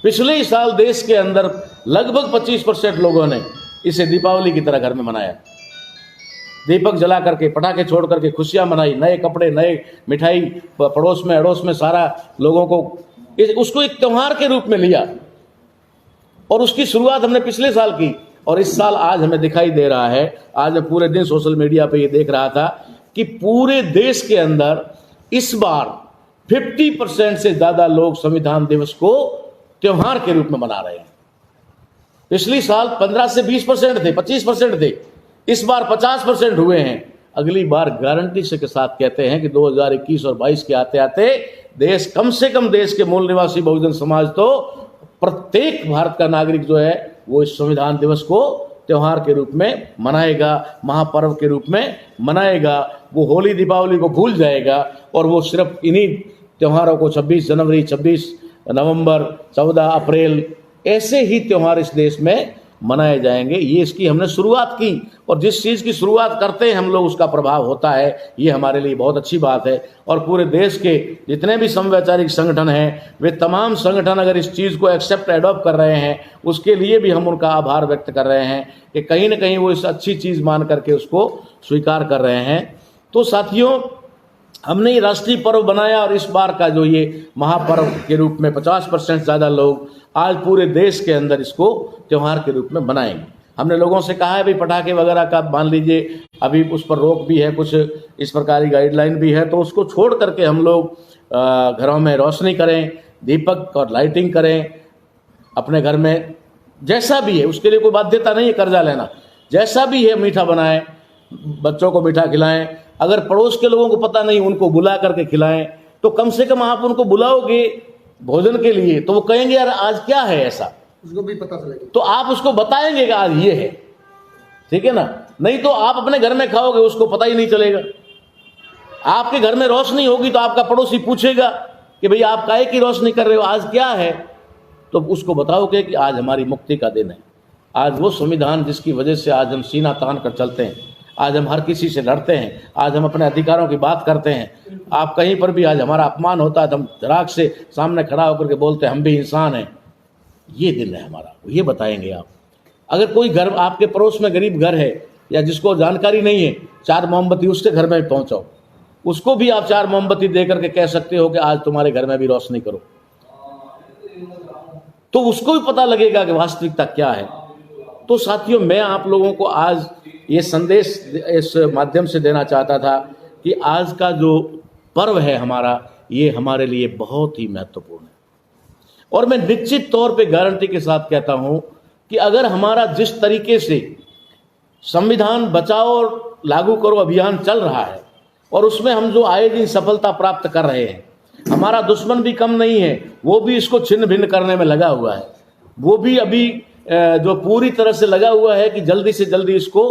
पिछले ही साल देश के अंदर लगभग 25% लोगों ने इसे दीपावली की तरह घर में मनाया। दीपक जला करके, पटाखे छोड़ करके खुशियां मनाई, नए कपड़े, नए मिठाई, पड़ोस में अड़ोस में सारा लोगों को उसको एक त्यौहार के रूप में लिया। और उसकी शुरुआत हमने पिछले साल की, और इस साल आज हमें दिखाई दे रहा है, आज मैं पूरे दिन सोशल मीडिया पे ये देख रहा था कि पूरे देश के अंदर इस बार 50% से ज्यादा लोग संविधान दिवस को त्योहार के रूप में मना रहे हैं। पिछली साल 15 से 20% थे, 25% थे, इस बार 50% हुए हैं। अगली बार गारंटी से के साथ कहते हैं कि 2021 और 22 के आते आते देश, कम से कम देश के मूल निवासी बहुजन समाज तो प्रत्येक भारत का नागरिक जो है वो इस संविधान दिवस को त्योहार के रूप में मनाएगा, महापर्व के रूप में मनाएगा। वो होली दीपावली को भूल जाएगा और वो सिर्फ इन्हीं त्योहारों को 26 जनवरी, 26 नवंबर, 14 अप्रैल, ऐसे ही त्योहार इस देश में मनाए जाएंगे। ये इसकी हमने शुरुआत की, और जिस चीज़ की शुरुआत करते हैं हम लोग उसका प्रभाव होता है, ये हमारे लिए बहुत अच्छी बात है। और पूरे देश के जितने भी समवैचारिक संगठन हैं, वे तमाम संगठन अगर इस चीज़ को एक्सेप्ट एडॉप्ट कर रहे हैं, उसके लिए भी हम उनका आभार व्यक्त कर रहे हैं कि कहीं ना कहीं वो इस अच्छी चीज़ मान करके उसको स्वीकार कर रहे हैं। तो साथियों, हमने ये राष्ट्रीय पर्व बनाया, और इस बार का जो ये महापर्व के रूप में 50% ज़्यादा लोग आज पूरे देश के अंदर इसको त्यौहार के रूप में मनाएंगे। हमने लोगों से कहा है भाई पटाखे वगैरह का मान लीजिए अभी उस पर रोक भी है, कुछ इस प्रकार की गाइडलाइन भी है, तो उसको छोड़ करके हम लोग घरों में रोशनी करें, दीपक और लाइटिंग करें अपने घर में। जैसा भी है उसके लिए कोई बाध्यता नहीं है कर्जा लेना, जैसा भी है मीठा बनाएं, बच्चों को मीठा खिलाएं। अगर पड़ोस के लोगों को पता नहीं उनको बुला करके खिलाएं, तो कम से कम आप उनको बुलाओगे भोजन के लिए तो वो कहेंगे यार आज क्या है ऐसा, उसको भी पता चलेगा, तो आप उसको बताएंगे कि आज ये है, ठीक है ना। नहीं तो आप अपने घर में खाओगे, उसको पता ही नहीं चलेगा। आपके घर में रोशनी होगी तो आपका पड़ोसी पूछेगा कि भाई आप काहे की रोशनी कर रहे हो, आज क्या है, तो उसको बताओगे कि आज हमारी मुक्ति का दिन है, आज वो संविधान जिसकी वजह से आज हम सीना तान कर चलते हैं, आज हम हर किसी से लड़ते हैं, आज हम अपने अधिकारों की बात करते हैं। आप कहीं पर भी आज हमारा अपमान होता है तो हम धड़ाक से सामने खड़ा होकर के बोलते हैं हम भी इंसान हैं। ये दिन है हमारा, ये बताएंगे आप। अगर कोई घर आपके पड़ोस में गरीब घर है या जिसको जानकारी नहीं है, 4 मोमबत्ती उसके घर में पहुंचाओ, उसको भी आप 4 मोमबत्ती दे करके कह सकते हो कि आज तुम्हारे घर में भी रोशनी करो, तो उसको भी पता लगेगा कि वास्तविकता क्या है। तो साथियों, मैं आप लोगों को आज ये संदेश इस माध्यम से देना चाहता था कि आज का जो पर्व है हमारा, ये हमारे लिए बहुत ही महत्वपूर्ण है। और मैं निश्चित तौर पे गारंटी के साथ कहता हूं कि अगर हमारा जिस तरीके से संविधान बचाओ और लागू करो अभियान चल रहा है और उसमें हम जो आए दिन सफलता प्राप्त कर रहे हैं, हमारा दुश्मन भी कम नहीं है, वो भी इसको छिन्न भिन्न करने में लगा हुआ है। वो भी अभी जो पूरी तरह से लगा हुआ है कि जल्दी से जल्दी इसको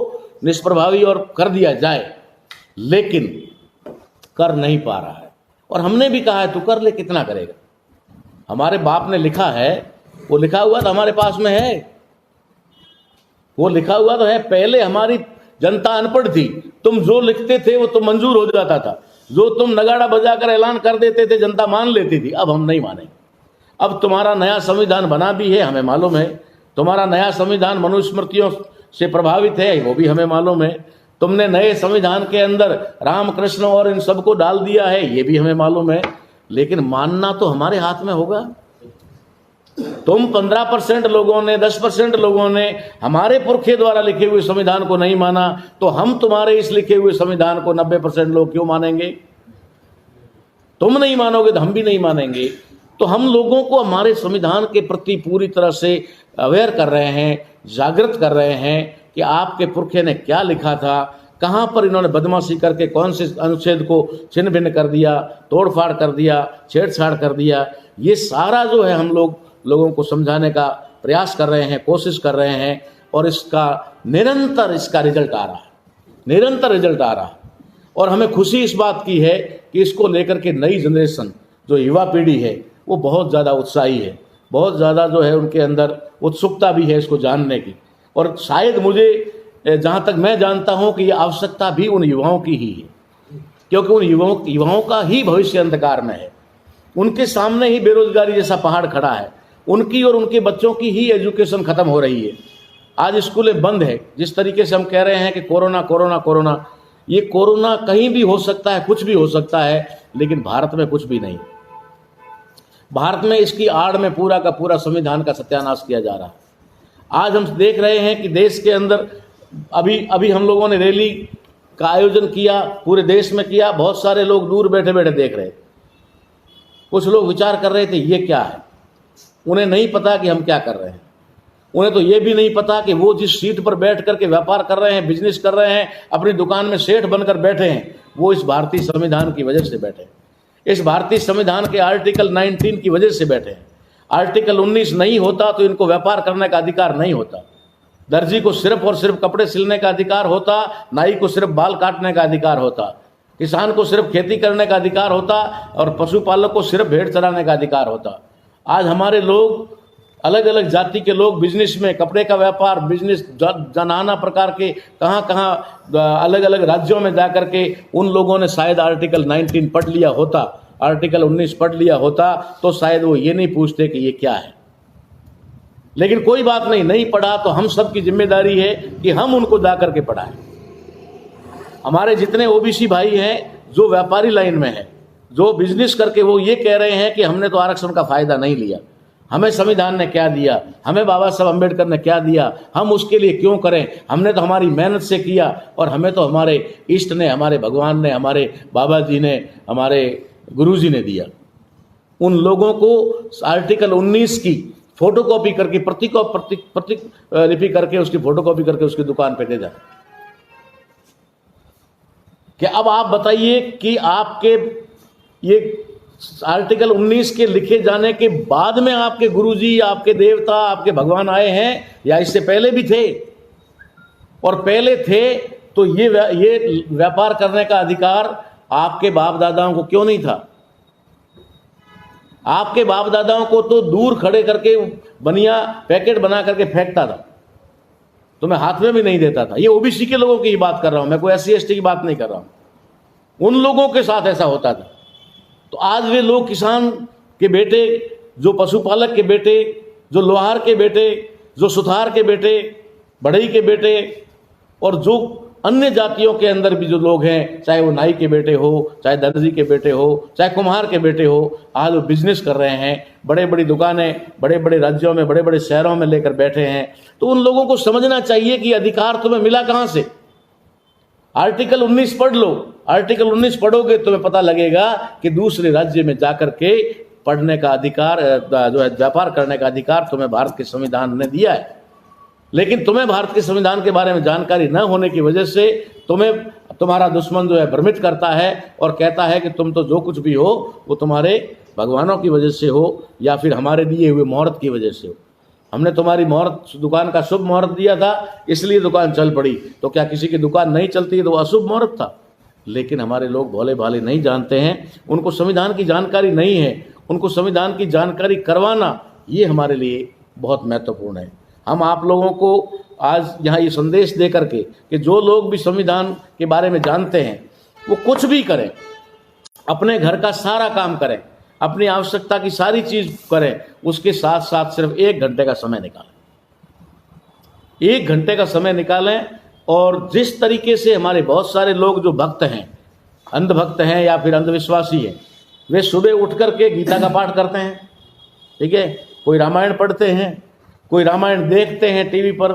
निष्प्रभावी और कर दिया जाए, लेकिन कर नहीं पा रहा है। और हमने भी कहा है तू कर ले, कितना करेगा। हमारे बाप ने लिखा है, वो लिखा हुआ तो हमारे पास में है, वो लिखा हुआ तो है। पहले हमारी जनता अनपढ़ थी, तुम जो लिखते थे वो तो मंजूर हो जाता था, जो तुम नगाड़ा बजाकर ऐलान कर देते थे जनता मान लेती थी। अब हम नहीं मानेंगे। अब तुम्हारा नया संविधान बना भी है, हमें मालूम है। तुम्हारा नया संविधान मनुस्मृतियों से प्रभावित है, वो भी हमें मालूम है। तुमने नए संविधान के अंदर राम कृष्ण और इन सबको डाल दिया है, ये भी हमें मालूम है। लेकिन मानना तो हमारे हाथ में होगा। तुम 15% लोगों ने, 10% लोगों ने हमारे पुरखे द्वारा लिखे हुए संविधान को नहीं माना, तो हम तुम्हारे इस लिखे हुए संविधान को 90% लोग क्यों मानेंगे। तुम नहीं मानोगे तो हम भी नहीं मानेंगे। तो हम लोगों को हमारे संविधान के प्रति पूरी तरह से अवेयर कर रहे हैं, जागृत कर रहे हैं कि आपके पुरखे ने क्या लिखा था, कहाँ पर इन्होंने बदमाशी करके कौन से अनुच्छेद को छिन्न भिन्न कर दिया, तोड़फाड़ कर दिया, छेड़छाड़ कर दिया। ये सारा जो है हम लोगों को समझाने का प्रयास कर रहे हैं, कोशिश कर रहे हैं, और इसका निरंतर इसका रिजल्ट आ रहा है, निरंतर रिजल्ट आ रहा है। और हमें खुशी इस बात की है कि इसको लेकर के नई जनरेशन, जो युवा पीढ़ी है, वो बहुत ज़्यादा उत्साही है, बहुत ज़्यादा जो है उनके अंदर उत्सुकता भी है इसको जानने की। और शायद मुझे जहाँ तक मैं जानता हूँ कि ये आवश्यकता भी उन युवाओं की ही है, क्योंकि उन युवाओं का ही भविष्य अंधकार में है। उनके सामने ही बेरोजगारी जैसा पहाड़ खड़ा है, उनकी और उनके बच्चों की ही एजुकेशन खत्म हो रही है। आज स्कूलें बंद है। जिस तरीके से हम कह रहे हैं कि कोरोना कोरोना कोरोना, ये कोरोना कहीं भी हो सकता है, कुछ भी हो सकता है, लेकिन भारत में कुछ भी नहीं। भारत में इसकी आड़ में पूरा का पूरा संविधान का सत्यानाश किया जा रहा है। आज हम देख रहे हैं कि देश के अंदर अभी हम लोगों ने रैली का आयोजन किया, पूरे देश में किया, बहुत सारे लोग दूर बैठे बैठे देख रहे थे। कुछ लोग विचार कर रहे थे ये क्या है, उन्हें नहीं पता कि हम क्या कर रहे हैं। उन्हें तो ये भी नहीं पता कि वो जिस सीट पर बैठ करके व्यापार कर रहे हैं, बिजनेस कर रहे हैं, अपनी दुकान में सेठ बनकर बैठे हैं, वो इस भारतीय संविधान की वजह से बैठे हैं। इस भारतीय संविधान के आर्टिकल 19 की वजह से बैठे हैं। आर्टिकल 19 नहीं होता तो इनको व्यापार करने का अधिकार नहीं होता। दर्जी को सिर्फ और सिर्फ कपड़े सिलने का अधिकार होता, नाई को सिर्फ बाल काटने का अधिकार होता, किसान को सिर्फ खेती करने का अधिकार होता, और पशुपालक को सिर्फ भेड़ चराने का अधिकार होता। आज हमारे लोग, अलग अलग जाति के लोग बिजनेस में, कपड़े का व्यापार, बिजनेस, नाना प्रकार के कहाँ अलग अलग राज्यों में जाकर के उन लोगों ने शायद आर्टिकल 19 पढ़ लिया होता, आर्टिकल 19 पढ़ लिया होता, तो शायद वो ये नहीं पूछते कि ये क्या है। लेकिन कोई बात नहीं, नहीं पढ़ा तो हम सब की जिम्मेदारी है कि हम उनको जा करके पढ़ाएं। हमारे जितने ओबीसी भाई हैं जो व्यापारी लाइन में हैं, जो बिजनेस करके वो ये कह रहे हैं कि हमने तो आरक्षण का फायदा नहीं लिया, हमें संविधान ने क्या दिया, हमें बाबा साहब अम्बेडकर ने क्या दिया, हम उसके लिए क्यों करें, हमने तो हमारी मेहनत से किया, और हमें तो हमारे इष्ट ने, हमारे भगवान ने, हमारे बाबा जी ने, हमारे गुरुजी ने दिया। उन लोगों को आर्टिकल 19 की फोटोकॉपी करके, प्रतिलिपि करके, उसकी फोटोकॉपी करके उसकी दुकान पे दे जाए कि अब आप बताइए कि आपके ये आर्टिकल 19 के लिखे जाने के बाद में आपके गुरुजी, आपके देवता, आपके भगवान आए हैं, या इससे पहले भी थे? और पहले थे तो ये व्यापार करने का अधिकार आपके बाप दादाओं को क्यों नहीं था? आपके बाप दादाओं को तो दूर खड़े करके बनिया पैकेट बना करके फेंकता था, तो मैं हाथ में भी नहीं देता था। ये ओबीसी के लोगों की बात कर रहा हूं, मैं कोई SC ST की बात नहीं कर रहा हूं। उन लोगों के साथ ऐसा होता था। तो आज वे लोग, किसान के बेटे, जो पशुपालक के बेटे, जो लोहार के बेटे, जो सुथार के बेटे, बढ़ई के बेटे, और जो अन्य जातियों के अंदर भी जो लोग हैं, चाहे वो नाई के बेटे हो, चाहे दर्जी के बेटे हो, चाहे कुम्हार के बेटे हो, आज वो बिजनेस कर रहे हैं, बड़े बड़ी दुकानें बड़े बड़े राज्यों में, बड़े बड़े शहरों में लेकर बैठे हैं। तो उन लोगों को समझना चाहिए कि अधिकार तुम्हें मिला कहां से। आर्टिकल 19 पढ़ लो, आर्टिकल 19 पढ़ोगे तुम्हें पता लगेगा कि दूसरे राज्य में जाकर के पढ़ने का अधिकार, जो है व्यापार करने का अधिकार तुम्हें भारत के संविधान ने दिया है। लेकिन तुम्हें भारत के संविधान के बारे में जानकारी न होने की वजह से तुम्हारा दुश्मन जो है भ्रमित करता है और कहता है कि तुम तो जो कुछ भी हो वो तुम्हारे भगवानों की वजह से हो, या फिर हमारे दिए हुए मुहूर्त की वजह से हो। हमने तुम्हारी मुहूर्त, दुकान का शुभ मुहूर्त दिया था, इसलिए दुकान चल पड़ी। तो क्या किसी की दुकान नहीं चलती तो वो अशुभ मुहूर्त था? लेकिन हमारे लोग भोले भाले नहीं जानते हैं, उनको संविधान की जानकारी नहीं है। उनको संविधान की जानकारी करवाना ये हमारे लिए बहुत महत्वपूर्ण है। हम आप लोगों को आज यहाँ ये संदेश दे करके कि जो लोग भी संविधान के बारे में जानते हैं वो कुछ भी करें, अपने घर का सारा काम करें, अपनी आवश्यकता की सारी चीज करें, उसके साथ साथ सिर्फ 1 घंटे का समय निकालें। 1 घंटे का समय निकालें। और जिस तरीके से हमारे बहुत सारे लोग जो भक्त हैं, अंधभक्त हैं या फिर अंधविश्वासी हैं, वे सुबह उठ करके गीता का पाठ करते हैं, ठीक है, कोई रामायण पढ़ते हैं, कोई रामायण देखते हैं टीवी पर,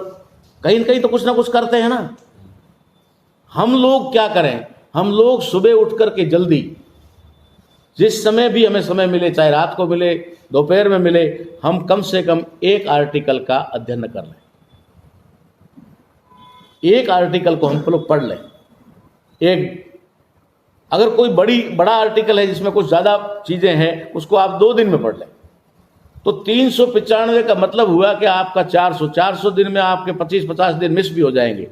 कहीं न कहीं तो कुछ ना कुछ करते हैं ना। हम लोग क्या करें? हम लोग सुबह उठ करके जल्दी, जिस समय भी हमें समय मिले, चाहे रात को मिले, दोपहर में मिले, हम कम से कम 1 आर्टिकल का अध्ययन कर लें। 1 आर्टिकल को हम लोग पढ़ लें। अगर कोई बड़ा आर्टिकल है जिसमें कुछ ज़्यादा चीज़ें हैं, उसको आप 2 दिन में पढ़ लें, तो 395 का मतलब हुआ कि आपका 400 दिन में आपके 25-50 दिन मिस भी हो जाएंगे,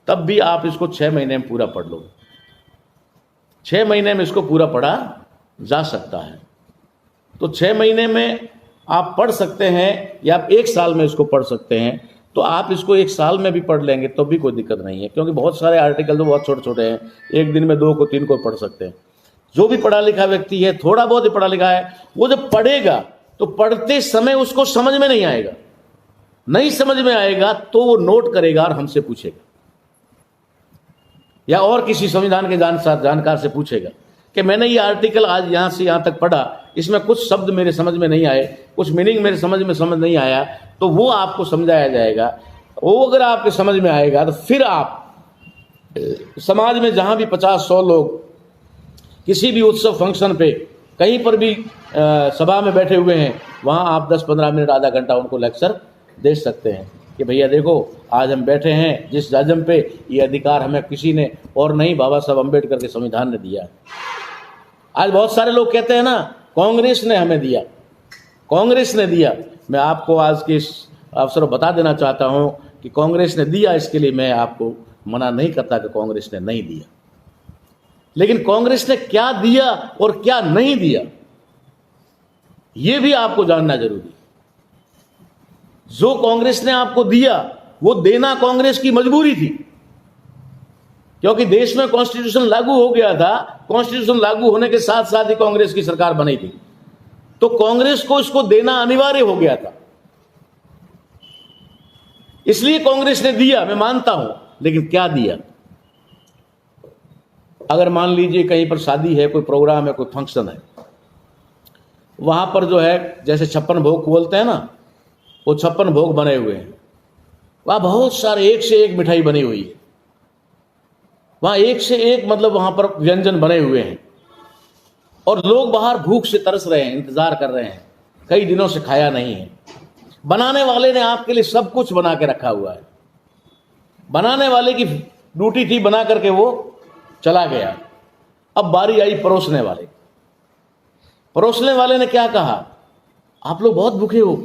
तब भी आप इसको 6 महीने में पूरा पढ़ लोगे। 6 महीने में इसको पूरा पढ़ा जा सकता है। तो 6 महीने में आप पढ़ सकते हैं, या आप 1 साल में इसको पढ़ सकते हैं। तो आप इसको 1 साल में भी पढ़ लेंगे तो भी कोई दिक्कत नहीं है, क्योंकि बहुत सारे आर्टिकल तो बहुत छोटे छोटे हैं, 1 दिन में 2 को 3 को पढ़ सकते हैं। जो भी पढ़ा लिखा व्यक्ति है, थोड़ा बहुत ही पढ़ा लिखा है, वो जब पढ़ेगा तो पढ़ते समय उसको समझ में नहीं आएगा। नहीं समझ में आएगा तो वो नोट करेगा और हमसे पूछेगा या और किसी संविधान के जानकार से पूछेगा कि मैंने ये आर्टिकल आज यहां से यहां तक पढ़ा, इसमें कुछ शब्द मेरे समझ में नहीं आए, कुछ मीनिंग मेरे समझ नहीं आया, तो वो आपको समझाया जाएगा। वो अगर आपके समझ में आएगा तो फिर आप समाज में जहां भी 50-100 लोग किसी भी उत्सव फंक्शन पे कहीं पर भी सभा में बैठे हुए हैं, वहां आप 10-15 मिनट आधा घंटा उनको लेक्चर दे सकते हैं कि भैया देखो आज हम बैठे हैं जिस जाजम पे, ये अधिकार हमें किसी ने और नहीं, बाबा साहब अम्बेडकर के संविधान ने दिया। आज बहुत सारे लोग कहते हैं ना कांग्रेस ने हमें दिया, कांग्रेस ने दिया। मैं आपको आज के इस अवसर पर बता देना चाहता हूं कि कांग्रेस ने दिया, इसके लिए मैं आपको मना नहीं करता कि कांग्रेस ने नहीं दिया, लेकिन कांग्रेस ने क्या दिया और क्या नहीं दिया यह भी आपको जानना जरूरी है। जो कांग्रेस ने आपको दिया वो देना कांग्रेस की मजबूरी थी, क्योंकि देश में कॉन्स्टिट्यूशन लागू हो गया था। कॉन्स्टिट्यूशन लागू होने के साथ साथ ही कांग्रेस की सरकार बनी थी, तो कांग्रेस को इसको देना अनिवार्य हो गया था, इसलिए कांग्रेस ने दिया, मैं मानता हूं। लेकिन क्या दिया? अगर मान लीजिए कहीं पर शादी है, कोई प्रोग्राम है, कोई फंक्शन है, वहां पर जो है जैसे 56 भोग बोलते हैं ना, वो 56 भोग बने हुए हैं, वहां बहुत सारे एक से एक मिठाई बनी हुई है, वहां एक से एक मतलब वहां पर व्यंजन बने हुए हैं, और लोग बाहर भूख से तरस रहे हैं, इंतजार कर रहे हैं, कई दिनों से खाया नहीं है। बनाने वाले ने आपके लिए सब कुछ बना के रखा हुआ है, बनाने वाले की ड्यूटी थी, बना करके वो चला गया। अब बारी आई परोसने वाले। परोसने वाले ने क्या कहा? आप लोग बहुत भूखे हो,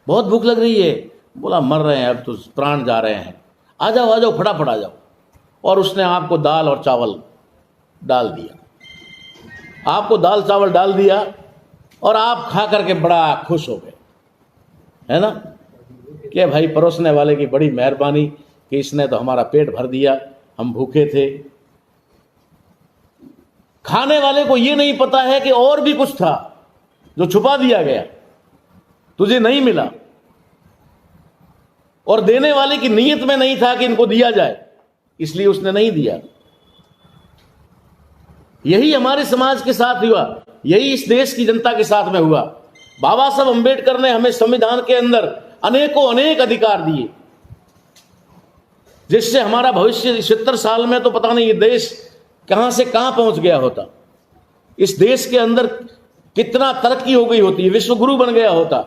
बहुत भूख लग रही है। बोला मर रहे हैं, अब तो प्राण जा रहे हैं, आ जाओ आ जाओ, फटाफट आ जाओ। और उसने आपको दाल और चावल डाल दिया, आपको दाल चावल डाल दिया, और आप खा करके बड़ा खुश हो गए, है ना, कि भाई परोसने वाले की बड़ी मेहरबानी कि इसने तो हमारा पेट भर दिया, हम भूखे थे। खाने वाले को यह नहीं पता है कि और भी कुछ था जो छुपा दिया गया, तुझे नहीं मिला, और देने वाले की नीयत में नहीं था कि इनको दिया जाए, इसलिए उसने नहीं दिया। यही हमारे समाज के साथ हुआ, यही इस देश की जनता के साथ में हुआ। बाबा साहब अम्बेडकर ने हमें संविधान के अंदर अनेक अधिकार दिए, जिससे हमारा भविष्य 70 साल में तो पता नहीं ये देश कहां से कहां पहुंच गया होता, इस देश के अंदर कितना तरक्की हो गई होती, विश्व गुरु बन गया होता,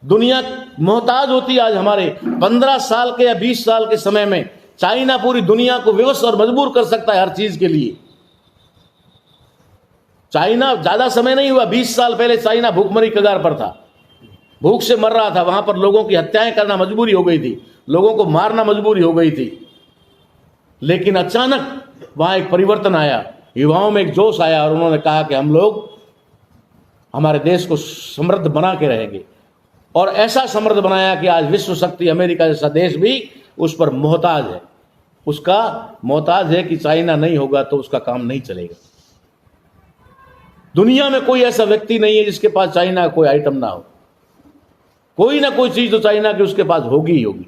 दुनिया मोहताज होती। आज हमारे 15 साल के या 20 साल के समय में चाइना पूरी दुनिया को विवश और मजबूर कर सकता है हर चीज के लिए। चाइना ज्यादा समय नहीं हुआ, 20 साल पहले चाइना भूखमरी कगार पर था, भूख से मर रहा था, वहां पर लोगों की हत्याएं करना मजबूरी हो गई थी, लोगों को मारना मजबूरी हो गई थी। लेकिन अचानक वहां एक परिवर्तन आया, युवाओं में एक जोश आया, और उन्होंने कहा कि हम लोग हमारे देश को समृद्ध बना के रहेंगे, और ऐसा समृद्ध बनाया कि आज विश्व शक्ति अमेरिका जैसा देश भी उस पर मोहताज है, उसका मोहताज है कि चाइना नहीं होगा तो उसका काम नहीं चलेगा। दुनिया में कोई ऐसा व्यक्ति नहीं है जिसके पास चाइना का कोई आइटम ना हो, कोई ना कोई चीज तो चाइना की उसके पास होगी ही होगी।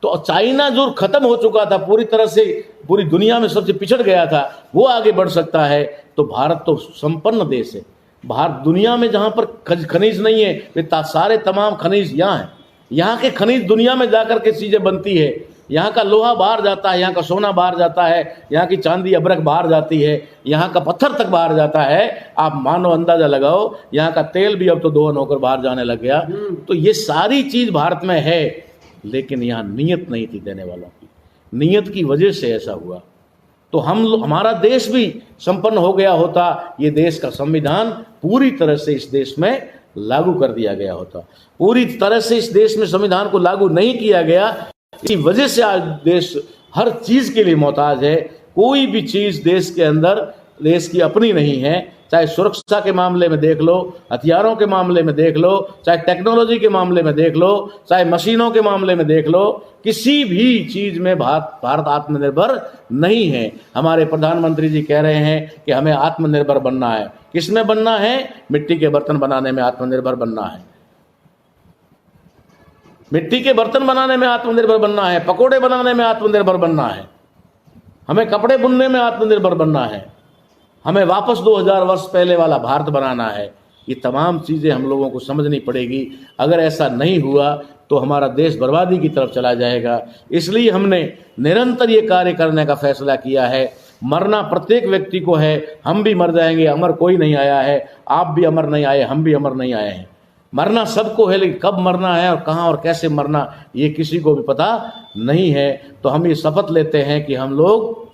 तो चाइना जो खत्म हो चुका था पूरी तरह से, पूरी दुनिया में सबसे पिछड़ गया था, वो आगे बढ़ सकता है। तो भारत तो संपन्न देश है, भारत दुनिया में जहां पर खनिज नहीं है, वे सारे तमाम खनिज यहाँ हैं। यहाँ के खनिज दुनिया में जाकर के चीजें बनती है, यहाँ का लोहा बाहर जाता है, यहाँ का सोना बाहर जाता है, यहाँ की चांदी अबरक बाहर जाती है, यहाँ का पत्थर तक बाहर जाता है। आप मानो, अंदाजा लगाओ, यहाँ का तेल भी अब तो दोहन होकर बाहर जाने लग गया। तो ये सारी चीज भारत में है, लेकिन यहाँ नीयत नहीं थी देने वालों की, नीयत की वजह से ऐसा हुआ। तो हमारा देश भी संपन्न हो गया होता, ये देश का संविधान पूरी तरह से इस देश में लागू कर दिया गया होता। पूरी तरह से इस देश में संविधान को लागू नहीं किया गया, इसी वजह से आज देश हर चीज के लिए मोहताज है। कोई भी चीज देश के अंदर देश की अपनी नहीं है, चाहे सुरक्षा के मामले में देख लो, हथियारों के मामले में देख लो, चाहे टेक्नोलॉजी के मामले में देख लो, चाहे मशीनों के मामले में देख लो, किसी भी चीज में भारत आत्मनिर्भर नहीं है। हमारे प्रधानमंत्री जी कह रहे हैं कि हमें आत्मनिर्भर बनना है। किसमें बनना है? मिट्टी के बर्तन बनाने में आत्मनिर्भर बनना है। मिट्टी के बर्तन बनाने में आत्मनिर्भर बनना है, पकोड़े बनाने में आत्मनिर्भर बनना है, हमें कपड़े बुनने में आत्मनिर्भर बनना है, हमें वापस 2000 वर्ष पहले वाला भारत बनाना है। ये तमाम चीज़ें हम लोगों को समझनी पड़ेगी। अगर ऐसा नहीं हुआ तो हमारा देश बर्बादी की तरफ चला जाएगा। इसलिए हमने निरंतर ये कार्य करने का फैसला किया है। मरना प्रत्येक व्यक्ति को है, हम भी मर जाएंगे, अमर कोई नहीं आया है, आप भी अमर नहीं आए, हम भी अमर नहीं आए हैं। मरना सबको है, लेकिन कब मरना है और कहाँ और कैसे मरना ये किसी को भी पता नहीं है। तो हम ये शपथ लेते हैं कि हम लोग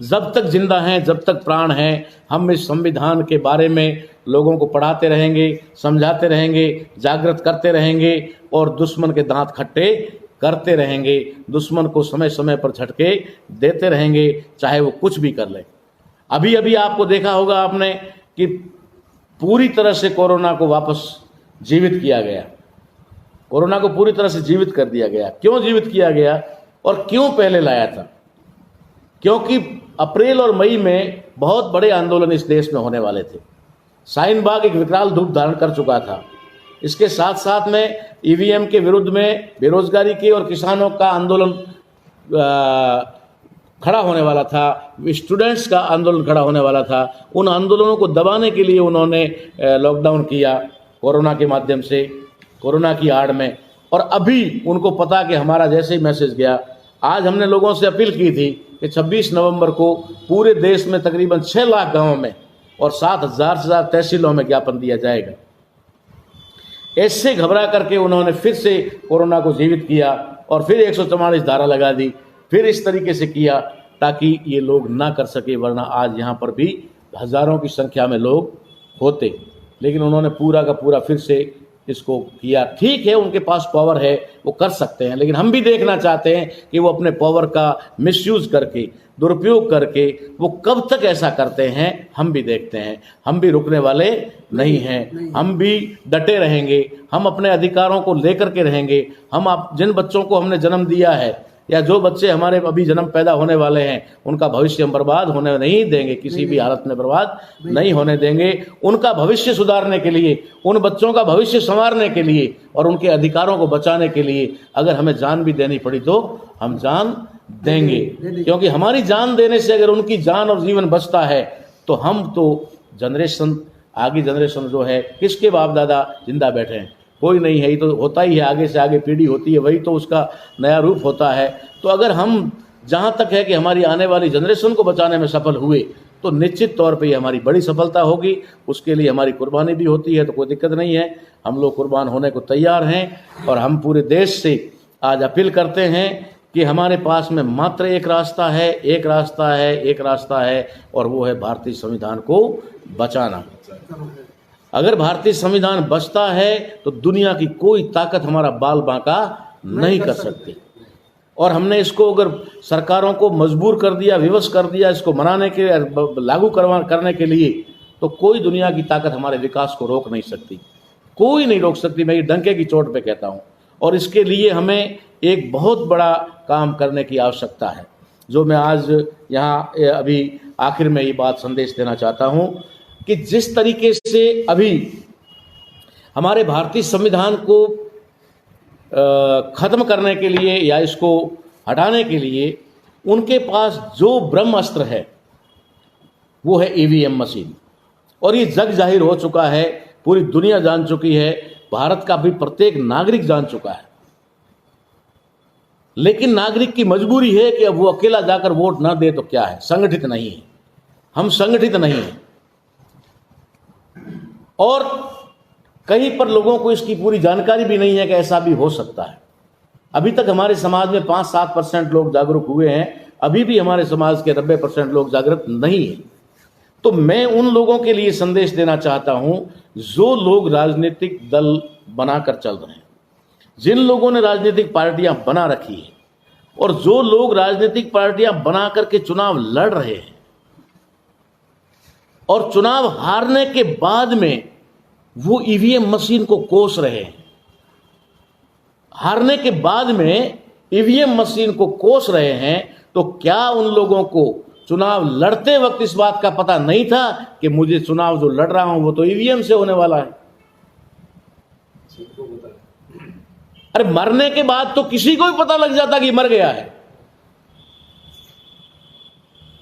जब तक जिंदा हैं, जब तक प्राण हैं, हम इस संविधान के बारे में लोगों को पढ़ाते रहेंगे, समझाते रहेंगे, जागृत करते रहेंगे और दुश्मन के दांत खट्टे करते रहेंगे। दुश्मन को समय समय पर झटके देते रहेंगे, चाहे वो कुछ भी कर ले। अभी अभी आपको देखा होगा आपने कि पूरी तरह से कोरोना को वापस जीवित किया गया। कोरोना को पूरी तरह से जीवित कर दिया गया। क्यों जीवित किया गया और क्यों पहले लाया था? क्योंकि अप्रैल और मई में बहुत बड़े आंदोलन इस देश में होने वाले थे। शाहीन बाग एक विकराल रूप धारण कर चुका था। इसके साथ साथ में ईवीएम के विरुद्ध में बेरोजगारी के और किसानों का आंदोलन खड़ा होने वाला था, स्टूडेंट्स का आंदोलन खड़ा होने वाला था। उन आंदोलनों को दबाने के लिए उन्होंने लॉकडाउन किया कोरोना के माध्यम से, कोरोना की आड़ में। और अभी उनको पता कि हमारा जैसे ही मैसेज गया, आज हमने लोगों से अपील की थी कि 26 नवंबर को पूरे देश में तकरीबन 6 लाख गाँवों में और 7,000 से ज़्यादा तहसीलों में ज्ञापन दिया जाएगा। ऐसे घबरा करके उन्होंने फिर से कोरोना को जीवित किया और फिर 144 धारा लगा दी, फिर इस तरीके से किया ताकि ये लोग ना कर सके, वरना आज यहाँ पर भी हज़ारों की संख्या में लोग होते। लेकिन उन्होंने पूरा का पूरा फिर से इसको किया। ठीक है, उनके पास पावर है, वो कर सकते हैं, लेकिन हम भी देखना चाहते हैं कि वो अपने पावर का मिसयूज करके, दुरुपयोग करके वो कब तक ऐसा करते हैं। हम भी देखते हैं, हम भी रुकने वाले नहीं हैं, हम भी डटे रहेंगे, हम अपने अधिकारों को लेकर के रहेंगे। हम आप जिन बच्चों को हमने जन्म दिया है या जो बच्चे हमारे अभी जन्म पैदा होने वाले हैं, उनका भविष्य हम बर्बाद होने नहीं देंगे, किसी भी हालत में बर्बाद नहीं होने देंगे। उनका भविष्य सुधारने के लिए, उन बच्चों का भविष्य संवारने के लिए और उनके अधिकारों को बचाने के लिए अगर हमें जान भी देनी पड़ी तो हम जान देंगे, क्योंकि हमारी जान देने से अगर उनकी जान और जीवन बचता है तो हम तो जनरेशन, आगे जनरेशन जो है, किसके बाप दादा जिंदा बैठे हैं? कोई नहीं है। ये तो होता ही है, आगे से आगे पीढ़ी होती है, वही तो उसका नया रूप होता है। तो अगर हम जहाँ तक है कि हमारी आने वाली जनरेशन को बचाने में सफल हुए तो निश्चित तौर पे ये हमारी बड़ी सफलता होगी। उसके लिए हमारी कुर्बानी भी होती है, तो कोई दिक्कत नहीं है, हम लोग कुर्बान होने को तैयार हैं। और हम पूरे देश से आज अपील करते हैं कि हमारे पास में मात्र एक रास्ता है, एक रास्ता है, एक रास्ता है, और वो है भारतीय संविधान को बचाना। अगर भारतीय संविधान बचता है तो दुनिया की कोई ताकत हमारा बाल बांका नहीं कर सकती। और हमने इसको अगर सरकारों को मजबूर कर दिया, विवश कर दिया इसको मनाने के, लागू करने के लिए, तो कोई दुनिया की ताकत हमारे विकास को रोक नहीं सकती, कोई नहीं रोक सकती। मैं ये डंके की चोट पे कहता हूँ। और इसके लिए हमें एक बहुत बड़ा काम करने की आवश्यकता है, जो मैं आज यहाँ अभी आखिर में ये बात संदेश देना चाहता हूँ कि जिस तरीके से अभी हमारे भारतीय संविधान को खत्म करने के लिए या इसको हटाने के लिए उनके पास जो ब्रह्मास्त्र है वो है ईवीएम मशीन। और ये जग जाहिर हो चुका है, पूरी दुनिया जान चुकी है, भारत का भी प्रत्येक नागरिक जान चुका है। लेकिन नागरिक की मजबूरी है कि अब वो अकेला जाकर वोट ना दे तो क्या है, संगठित नहीं है, हम संगठित नहीं हैं। और कहीं पर लोगों को इसकी पूरी जानकारी भी नहीं है कि ऐसा भी हो सकता है। अभी तक हमारे समाज में 5-7% लोग जागरूक हुए हैं, अभी भी हमारे समाज के 90% लोग जागरूक नहीं हैं। तो मैं उन लोगों के लिए संदेश देना चाहता हूं जो लोग राजनीतिक दल बनाकर चल रहे हैं, जिन लोगों ने राजनीतिक पार्टियां बना रखी है और जो लोग राजनीतिक पार्टियां बना करके चुनाव लड़ रहे हैं और चुनाव हारने के बाद में वो ईवीएम मशीन को कोस रहे हैं, हारने के बाद में ईवीएम मशीन को कोस रहे हैं, तो क्या उन लोगों को चुनाव लड़ते वक्त इस बात का पता नहीं था कि मुझे चुनाव जो लड़ रहा हूं वो तो ईवीएम से होने वाला है? अरे मरने के बाद तो किसी को भी पता लग जाता कि मर गया है।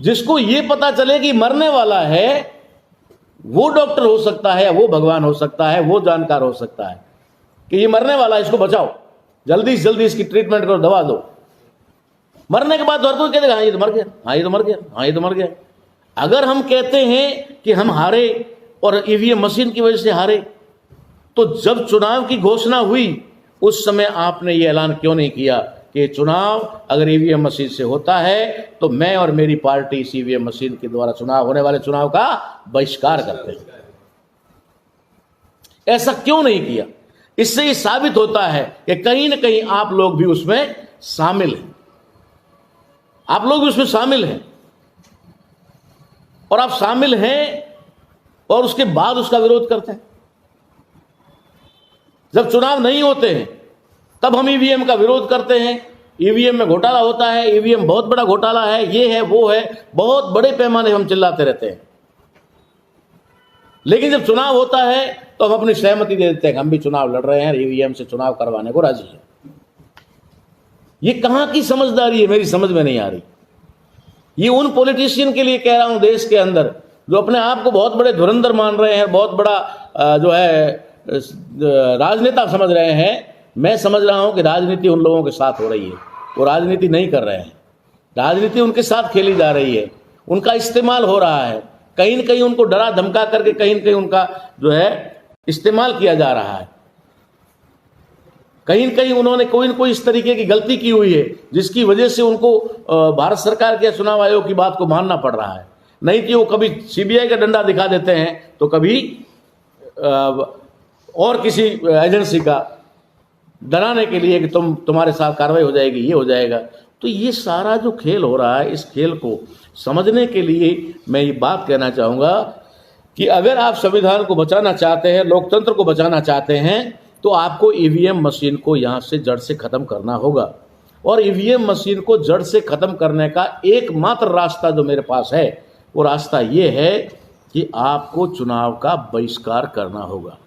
जिसको ये पता चले कि मरने वाला है वो डॉक्टर हो सकता है, वो भगवान हो सकता है, वो जानकार हो सकता है कि ये मरने वाला है, इसको बचाओ, जल्दी से जल्दी इसकी ट्रीटमेंट करो, दवा दो। मरने के बाद हर कोई कहते हाँ ये तो मर गया, हाँ ये तो मर गया, हाँ ये तो मर गया। अगर हम कहते हैं कि हम हारे और ईवीएम मशीन की वजह से हारे, तो जब चुनाव की घोषणा हुई उस समय आपने ये ऐलान क्यों नहीं किया कि चुनाव अगर ईवीएम मशीन से होता है तो मैं और मेरी पार्टी इस ईवीएम मशीन के द्वारा चुनाव होने वाले चुनाव का बहिष्कार करते हैं? ऐसा क्यों नहीं किया? इससे ये साबित होता है कि कहीं ना कहीं आप लोग भी उसमें शामिल हैं, आप लोग भी उसमें शामिल हैं, और आप शामिल हैं और उसके बाद उसका विरोध करते हैं। जब चुनाव नहीं होते हैं तब हम ईवीएम का विरोध करते हैं, ईवीएम में घोटाला होता है, ईवीएम बहुत बड़ा घोटाला है, ये है वो है, बहुत बड़े पैमाने हम चिल्लाते रहते हैं। लेकिन जब चुनाव होता है तो हम अपनी सहमति दे देते हैं, हम भी चुनाव लड़ रहे हैं, ईवीएम से चुनाव करवाने को राजी है। ये कहां की समझदारी है, मेरी समझ में नहीं आ रही। ये उन पॉलिटिशियन के लिए कह रहा हूं देश के अंदर जो अपने आप को बहुत बड़े धुरंधर मान रहे हैं, बहुत बड़ा जो है राजनेता समझ रहे हैं। मैं समझ रहा हूं कि राजनीति उन लोगों के साथ हो रही है, वो राजनीति नहीं कर रहे हैं, राजनीति उनके साथ खेली जा रही है, उनका इस्तेमाल हो रहा है, कहीं न कहीं उनको डरा धमका करके कहीं न कहीं उनका जो है इस्तेमाल किया जा रहा है। कहीं न कहीं उन्होंने कोई न कोई इस तरीके की गलती की हुई है जिसकी वजह से उनको भारत सरकार के चुनाव आयोग की बात को मानना पड़ रहा है। नहीं कि वो कभी सीबीआई का डंडा दिखा देते हैं तो कभी और किसी एजेंसी का, डराने के लिए कि तुम्हारे साथ कार्रवाई हो जाएगी, ये हो जाएगा। तो ये सारा जो खेल हो रहा है, इस खेल को समझने के लिए मैं ये बात कहना चाहूँगा कि अगर आप संविधान को बचाना चाहते हैं, लोकतंत्र को बचाना चाहते हैं, तो आपको ईवीएम मशीन को यहाँ से जड़ से ख़त्म करना होगा। और ईवीएम मशीन को जड़ से ख़त्म करने का एकमात्र रास्ता जो मेरे पास है, वो रास्ता ये है कि आपको चुनाव का बहिष्कार करना होगा।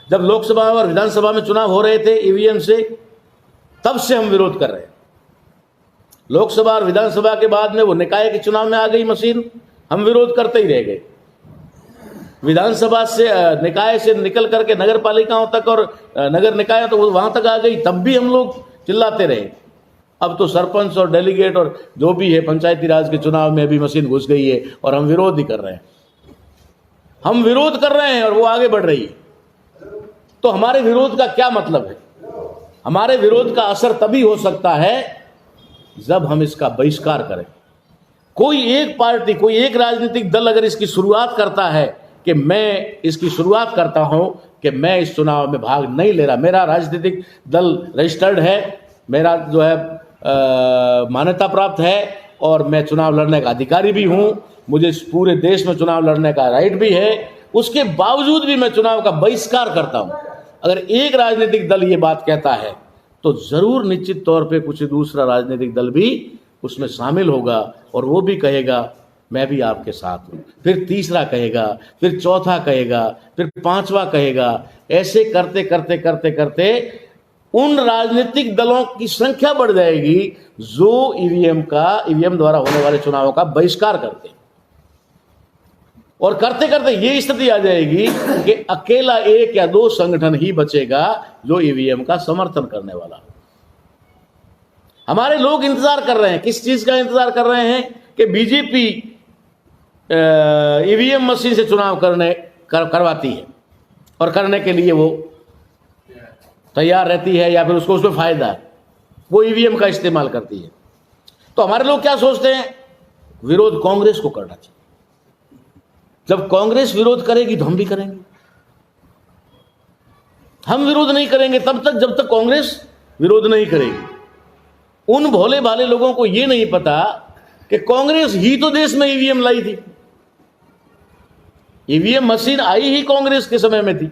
जब लोकसभा और विधानसभा में चुनाव हो रहे थे ईवीएम से, तब से हम विरोध कर रहे हैं। लोकसभा और विधानसभा के बाद में वो निकाय के चुनाव में आ गई मशीन, हम विरोध करते ही रह गए। विधानसभा से निकाय से निकल करके नगर पालिकाओं तक और नगर निकाय तो वहां तक आ गई, तब भी हम लोग चिल्लाते रहे। अब तो सरपंच और डेलीगेट और जो भी है पंचायती राज के चुनाव में भी मशीन घुस गई है और हम विरोध ही कर रहे हैं। हम विरोध कर रहे हैं और वो आगे बढ़ रही है। तो हमारे विरोध का क्या मतलब है? हमारे विरोध का असर तभी हो सकता है जब हम इसका बहिष्कार करें। कोई एक पार्टी, कोई एक राजनीतिक दल अगर इसकी शुरुआत करता है कि मैं इसकी शुरुआत करता हूं कि मैं इस चुनाव में भाग नहीं ले रहा, मेरा राजनीतिक दल रजिस्टर्ड है, मेरा जो है मान्यता प्राप्त है और मैं चुनाव लड़ने का अधिकारी भी हूं, मुझे इस पूरे देश में चुनाव लड़ने का राइट भी है, उसके बावजूद भी मैं चुनाव का बहिष्कार करता हूं। अगर एक राजनीतिक दल ये बात कहता है तो जरूर निश्चित तौर पे कुछ दूसरा राजनीतिक दल भी उसमें शामिल होगा और वो भी कहेगा मैं भी आपके साथ हूं, फिर तीसरा कहेगा, फिर चौथा कहेगा, फिर पांचवा कहेगा। ऐसे करते करते करते करते उन राजनीतिक दलों की संख्या बढ़ जाएगी जो ईवीएम द्वारा होने वाले चुनावों का बहिष्कार करते हैं। और करते करते ये स्थिति आ जाएगी कि अकेला एक या दो संगठन ही बचेगा जो ईवीएम का समर्थन करने वाला। हमारे लोग इंतजार कर रहे हैं, किस चीज का इंतजार कर रहे हैं कि बीजेपी ईवीएम मशीन से चुनाव करवाती है और करने के लिए वो तैयार रहती है या फिर उसको उसमें फायदा है, वो ईवीएम का इस्तेमाल करती है। तो हमारे लोग क्या सोचते हैं? विरोध कांग्रेस को करना चाहिए। जब कांग्रेस विरोध करेगी तो हम भी करेंगे। हम विरोध नहीं करेंगे तब तक जब तक कांग्रेस विरोध नहीं करेगी। उन भोले भाले लोगों को यह नहीं पता कि कांग्रेस ही तो देश में ईवीएम लाई थी। ईवीएम मशीन आई ही कांग्रेस के समय में थी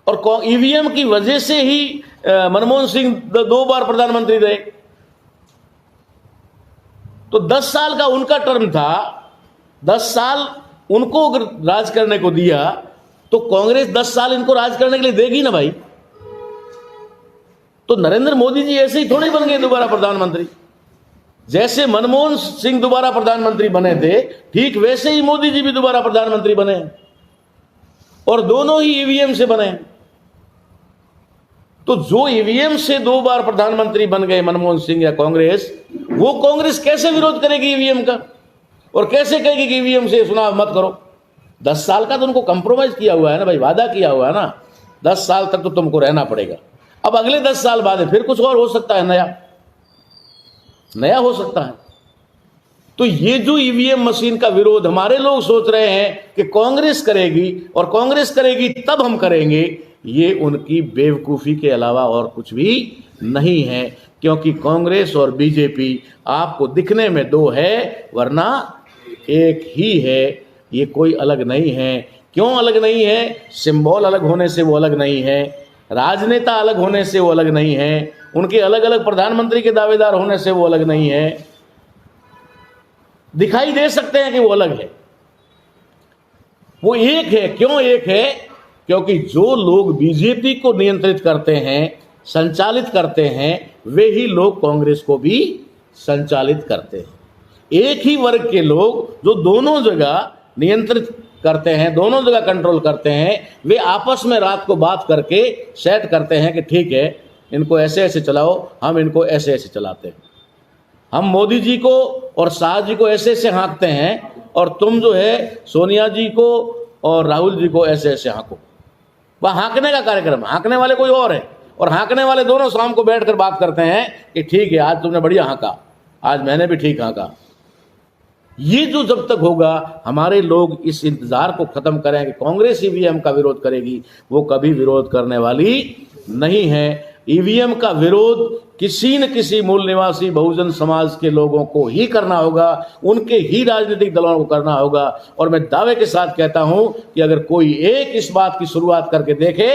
और ईवीएम की वजह से ही मनमोहन सिंह 2 बार प्रधानमंत्री रहे। तो 10 साल का उनका टर्म था, 10 साल उनको अगर राज करने को दिया तो कांग्रेस 10 साल इनको राज करने के लिए देगी ना भाई। तो नरेंद्र मोदी जी ऐसे ही थोड़ी बन गए दोबारा प्रधानमंत्री। जैसे मनमोहन सिंह दोबारा प्रधानमंत्री बने थे, ठीक वैसे ही मोदी जी भी दोबारा प्रधानमंत्री बने, और दोनों ही ईवीएम से बने। तो जो ईवीएम से 2 बार प्रधानमंत्री बन गए मनमोहन सिंह या कांग्रेस, वो कांग्रेस कैसे विरोध करेगी ईवीएम का, और कैसे कहेगी कि ईवीएम से चुनाव मत करो? 10 साल का तो उनको कंप्रोमाइज किया हुआ है ना भाई, वादा किया हुआ है ना, 10 साल तक तो तुमको रहना पड़ेगा। अब अगले 10 साल बाद फिर कुछ और हो सकता है, नया हो सकता है। तो ये जो ईवीएम मशीन का विरोध हमारे लोग सोच रहे हैं कि कांग्रेस करेगी और कांग्रेस करेगी तब हम करेंगे, ये उनकी बेवकूफ़ी के अलावा और कुछ भी नहीं है। क्योंकि कांग्रेस और बीजेपी आपको दिखने में 2 है, वरना एक ही है, ये कोई अलग नहीं है। क्यों अलग नहीं है? सिंबल अलग होने से वो अलग नहीं है, राजनेता अलग होने से वो अलग नहीं है, उनके अलग अलग प्रधानमंत्री के दावेदार होने से वो अलग नहीं है। दिखाई दे सकते हैं कि वो अलग है, वो एक है। क्यों एक है? क्योंकि जो लोग बीजेपी को नियंत्रित करते हैं, संचालित करते हैं, वे ही लोग कांग्रेस को भी संचालित करते हैं। एक ही वर्ग के लोग जो दोनों जगह नियंत्रित करते हैं, दोनों जगह कंट्रोल करते हैं, वे आपस में रात को बात करके सेट करते हैं कि ठीक है, इनको ऐसे ऐसे चलाओ, हम इनको ऐसे ऐसे चलाते हैं। हम मोदी जी को और शाह जी को ऐसे ऐसे हाँकते हैं, और तुम जो है सोनिया जी को और राहुल जी को ऐसे ऐसे हाँको। वह हाँकने का कार्यक्रम, हाँकने वाले कोई और है, और हाँकने वाले दोनों शाम को बैठकर बात करते हैं कि ठीक है, आज तुमने बढ़िया हाँका, आज मैंने भी ठीक हाँका। ये जो जब तक होगा, हमारे लोग इस इंतजार को खत्म करें कि कांग्रेस ईवीएम का विरोध करेगी, वो कभी विरोध करने वाली नहीं है। ईवीएम का विरोध किसी न किसी मूल निवासी बहुजन समाज के लोगों को ही करना होगा, उनके ही राजनीतिक दलों को करना होगा। और मैं दावे के साथ कहता हूं कि अगर कोई एक इस बात की शुरुआत करके देखे,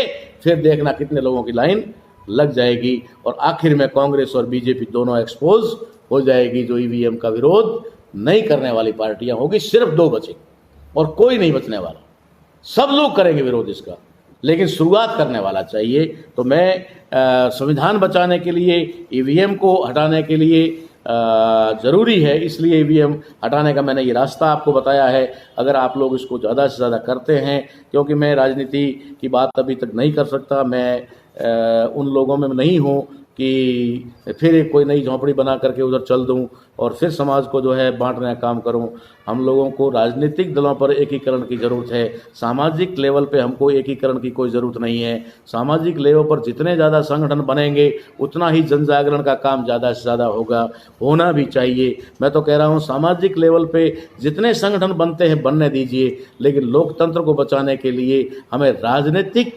फिर देखना कितने लोगों की लाइन लग जाएगी, और आखिर में कांग्रेस और बीजेपी दोनों एक्सपोज हो जाएगी। जो ईवीएम का विरोध नहीं करने वाली पार्टियां होगी, सिर्फ 2 बचेंगी और कोई नहीं बचने वाला। सब लोग करेंगे विरोध इसका, लेकिन शुरुआत करने वाला चाहिए। तो मैं संविधान बचाने के लिए, ईवीएम को हटाने के लिए ज़रूरी है, इसलिए ईवीएम हटाने का मैंने ये रास्ता आपको बताया है। अगर आप लोग इसको ज़्यादा से ज़्यादा करते हैं, क्योंकि मैं राजनीति की बात अभी तक नहीं कर सकता, मैं उन लोगों में नहीं हूँ कि फिर एक कोई नई झोंपड़ी बना करके उधर चल दूं और फिर समाज को जो है बांटने का काम करूं। हम लोगों को राजनीतिक दलों पर एकीकरण की ज़रूरत है, सामाजिक लेवल पे हमको एकीकरण की कोई ज़रूरत नहीं है। सामाजिक लेवल पर जितने ज़्यादा संगठन बनेंगे, उतना ही जन जागरण का काम ज़्यादा से ज़्यादा होगा, होना भी चाहिए। मैं तो कह रहा हूँ, सामाजिक लेवल पे जितने संगठन बनते हैं बनने दीजिए, लेकिन लोकतंत्र को बचाने के लिए हमें राजनीतिक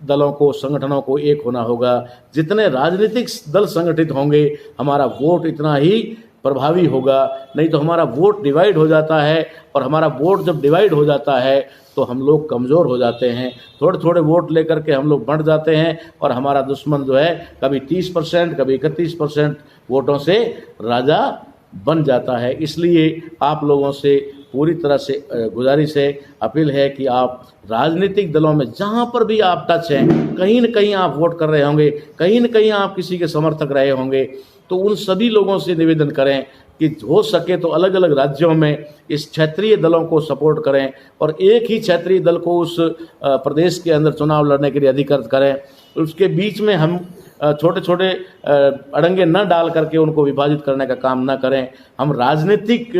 दलों को, संगठनों को एक होना होगा। जितने राजनीतिक दल संगठित होंगे, हमारा वोट इतना ही प्रभावी होगा। नहीं तो हमारा वोट डिवाइड हो जाता है, और हमारा वोट जब डिवाइड हो जाता है तो हम लोग कमज़ोर हो जाते हैं। थोड़े थोड़े वोट लेकर के हम लोग बढ़ जाते हैं, और हमारा दुश्मन जो है कभी 30%, कभी 31% वोटों से राजा बन जाता है। इसलिए आप लोगों से पूरी तरह से गुजारिश है, अपील है कि आप राजनीतिक दलों में जहाँ पर भी आप टच हैं, कहीं न कहीं आप वोट कर रहे होंगे, कहीं न कहीं आप किसी के समर्थक रहे होंगे, तो उन सभी लोगों से निवेदन करें कि हो सके तो अलग अलग राज्यों में इस क्षेत्रीय दलों को सपोर्ट करें, और एक ही क्षेत्रीय दल को उस प्रदेश के अंदर चुनाव लड़ने के लिए अधिकृत करें। उसके बीच में हम छोटे छोटे अड़ंगे न डाल करके उनको विभाजित करने का काम न करें। हम राजनीतिक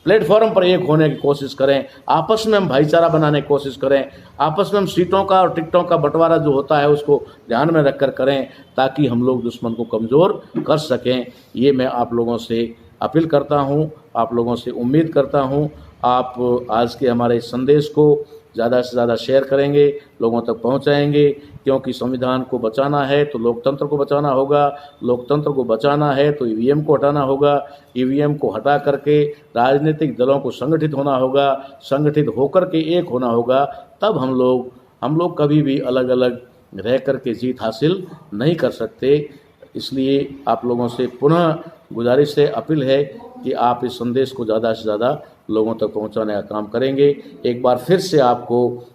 प्लेटफॉर्म पर एक होने की कोशिश करें, आपस में हम भाईचारा बनाने की कोशिश करें, आपस में हम सीटों का और टिकटों का बंटवारा जो होता है उसको ध्यान में रखकर करें, ताकि हम लोग दुश्मन को कमज़ोर कर सकें। ये मैं आप लोगों से अपील करता हूँ, आप लोगों से उम्मीद करता हूँ आप आज के हमारे संदेश को ज़्यादा से ज़्यादा शेयर करेंगे, लोगों तक पहुंचाएंगे। क्योंकि संविधान को बचाना है तो लोकतंत्र को बचाना होगा, लोकतंत्र को बचाना है तो ईवीएम को हटाना होगा, ईवीएम को हटा करके राजनीतिक दलों को संगठित होना होगा, संगठित होकर के एक होना होगा। तब हम लोग कभी भी अलग अलग रह करके जीत हासिल नहीं कर सकते। इसलिए आप लोगों से पुनः गुजारिश है, अपील है कि आप इस संदेश को ज़्यादा से ज़्यादा लोगों तक पहुंचाने का काम करेंगे। एक बार फिर से आपको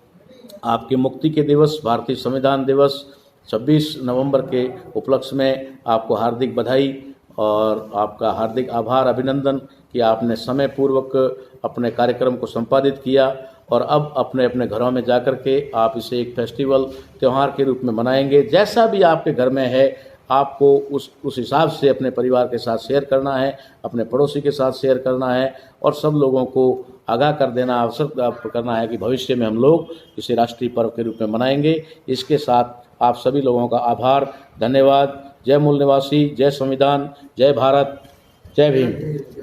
आपके मुक्ति के दिवस, भारतीय संविधान दिवस 26 नवंबर के उपलक्ष्य में आपको हार्दिक बधाई और आपका हार्दिक आभार, अभिनंदन कि आपने समय पूर्वक अपने कार्यक्रम को संपादित किया और अब अपने अपने घरों में जाकर के आप इसे एक फेस्टिवल त्यौहार के रूप में मनाएंगे। जैसा भी आपके घर में है आपको उस हिसाब से अपने परिवार के साथ शेयर करना है, अपने पड़ोसी के साथ शेयर करना है और सब लोगों को आगाह कर देना, अवसर करना है कि भविष्य में हम लोग इसे राष्ट्रीय पर्व के रूप में मनाएंगे। इसके साथ आप सभी लोगों का आभार, धन्यवाद। जय मूल निवासी, जय संविधान, जय भारत, जय भीम।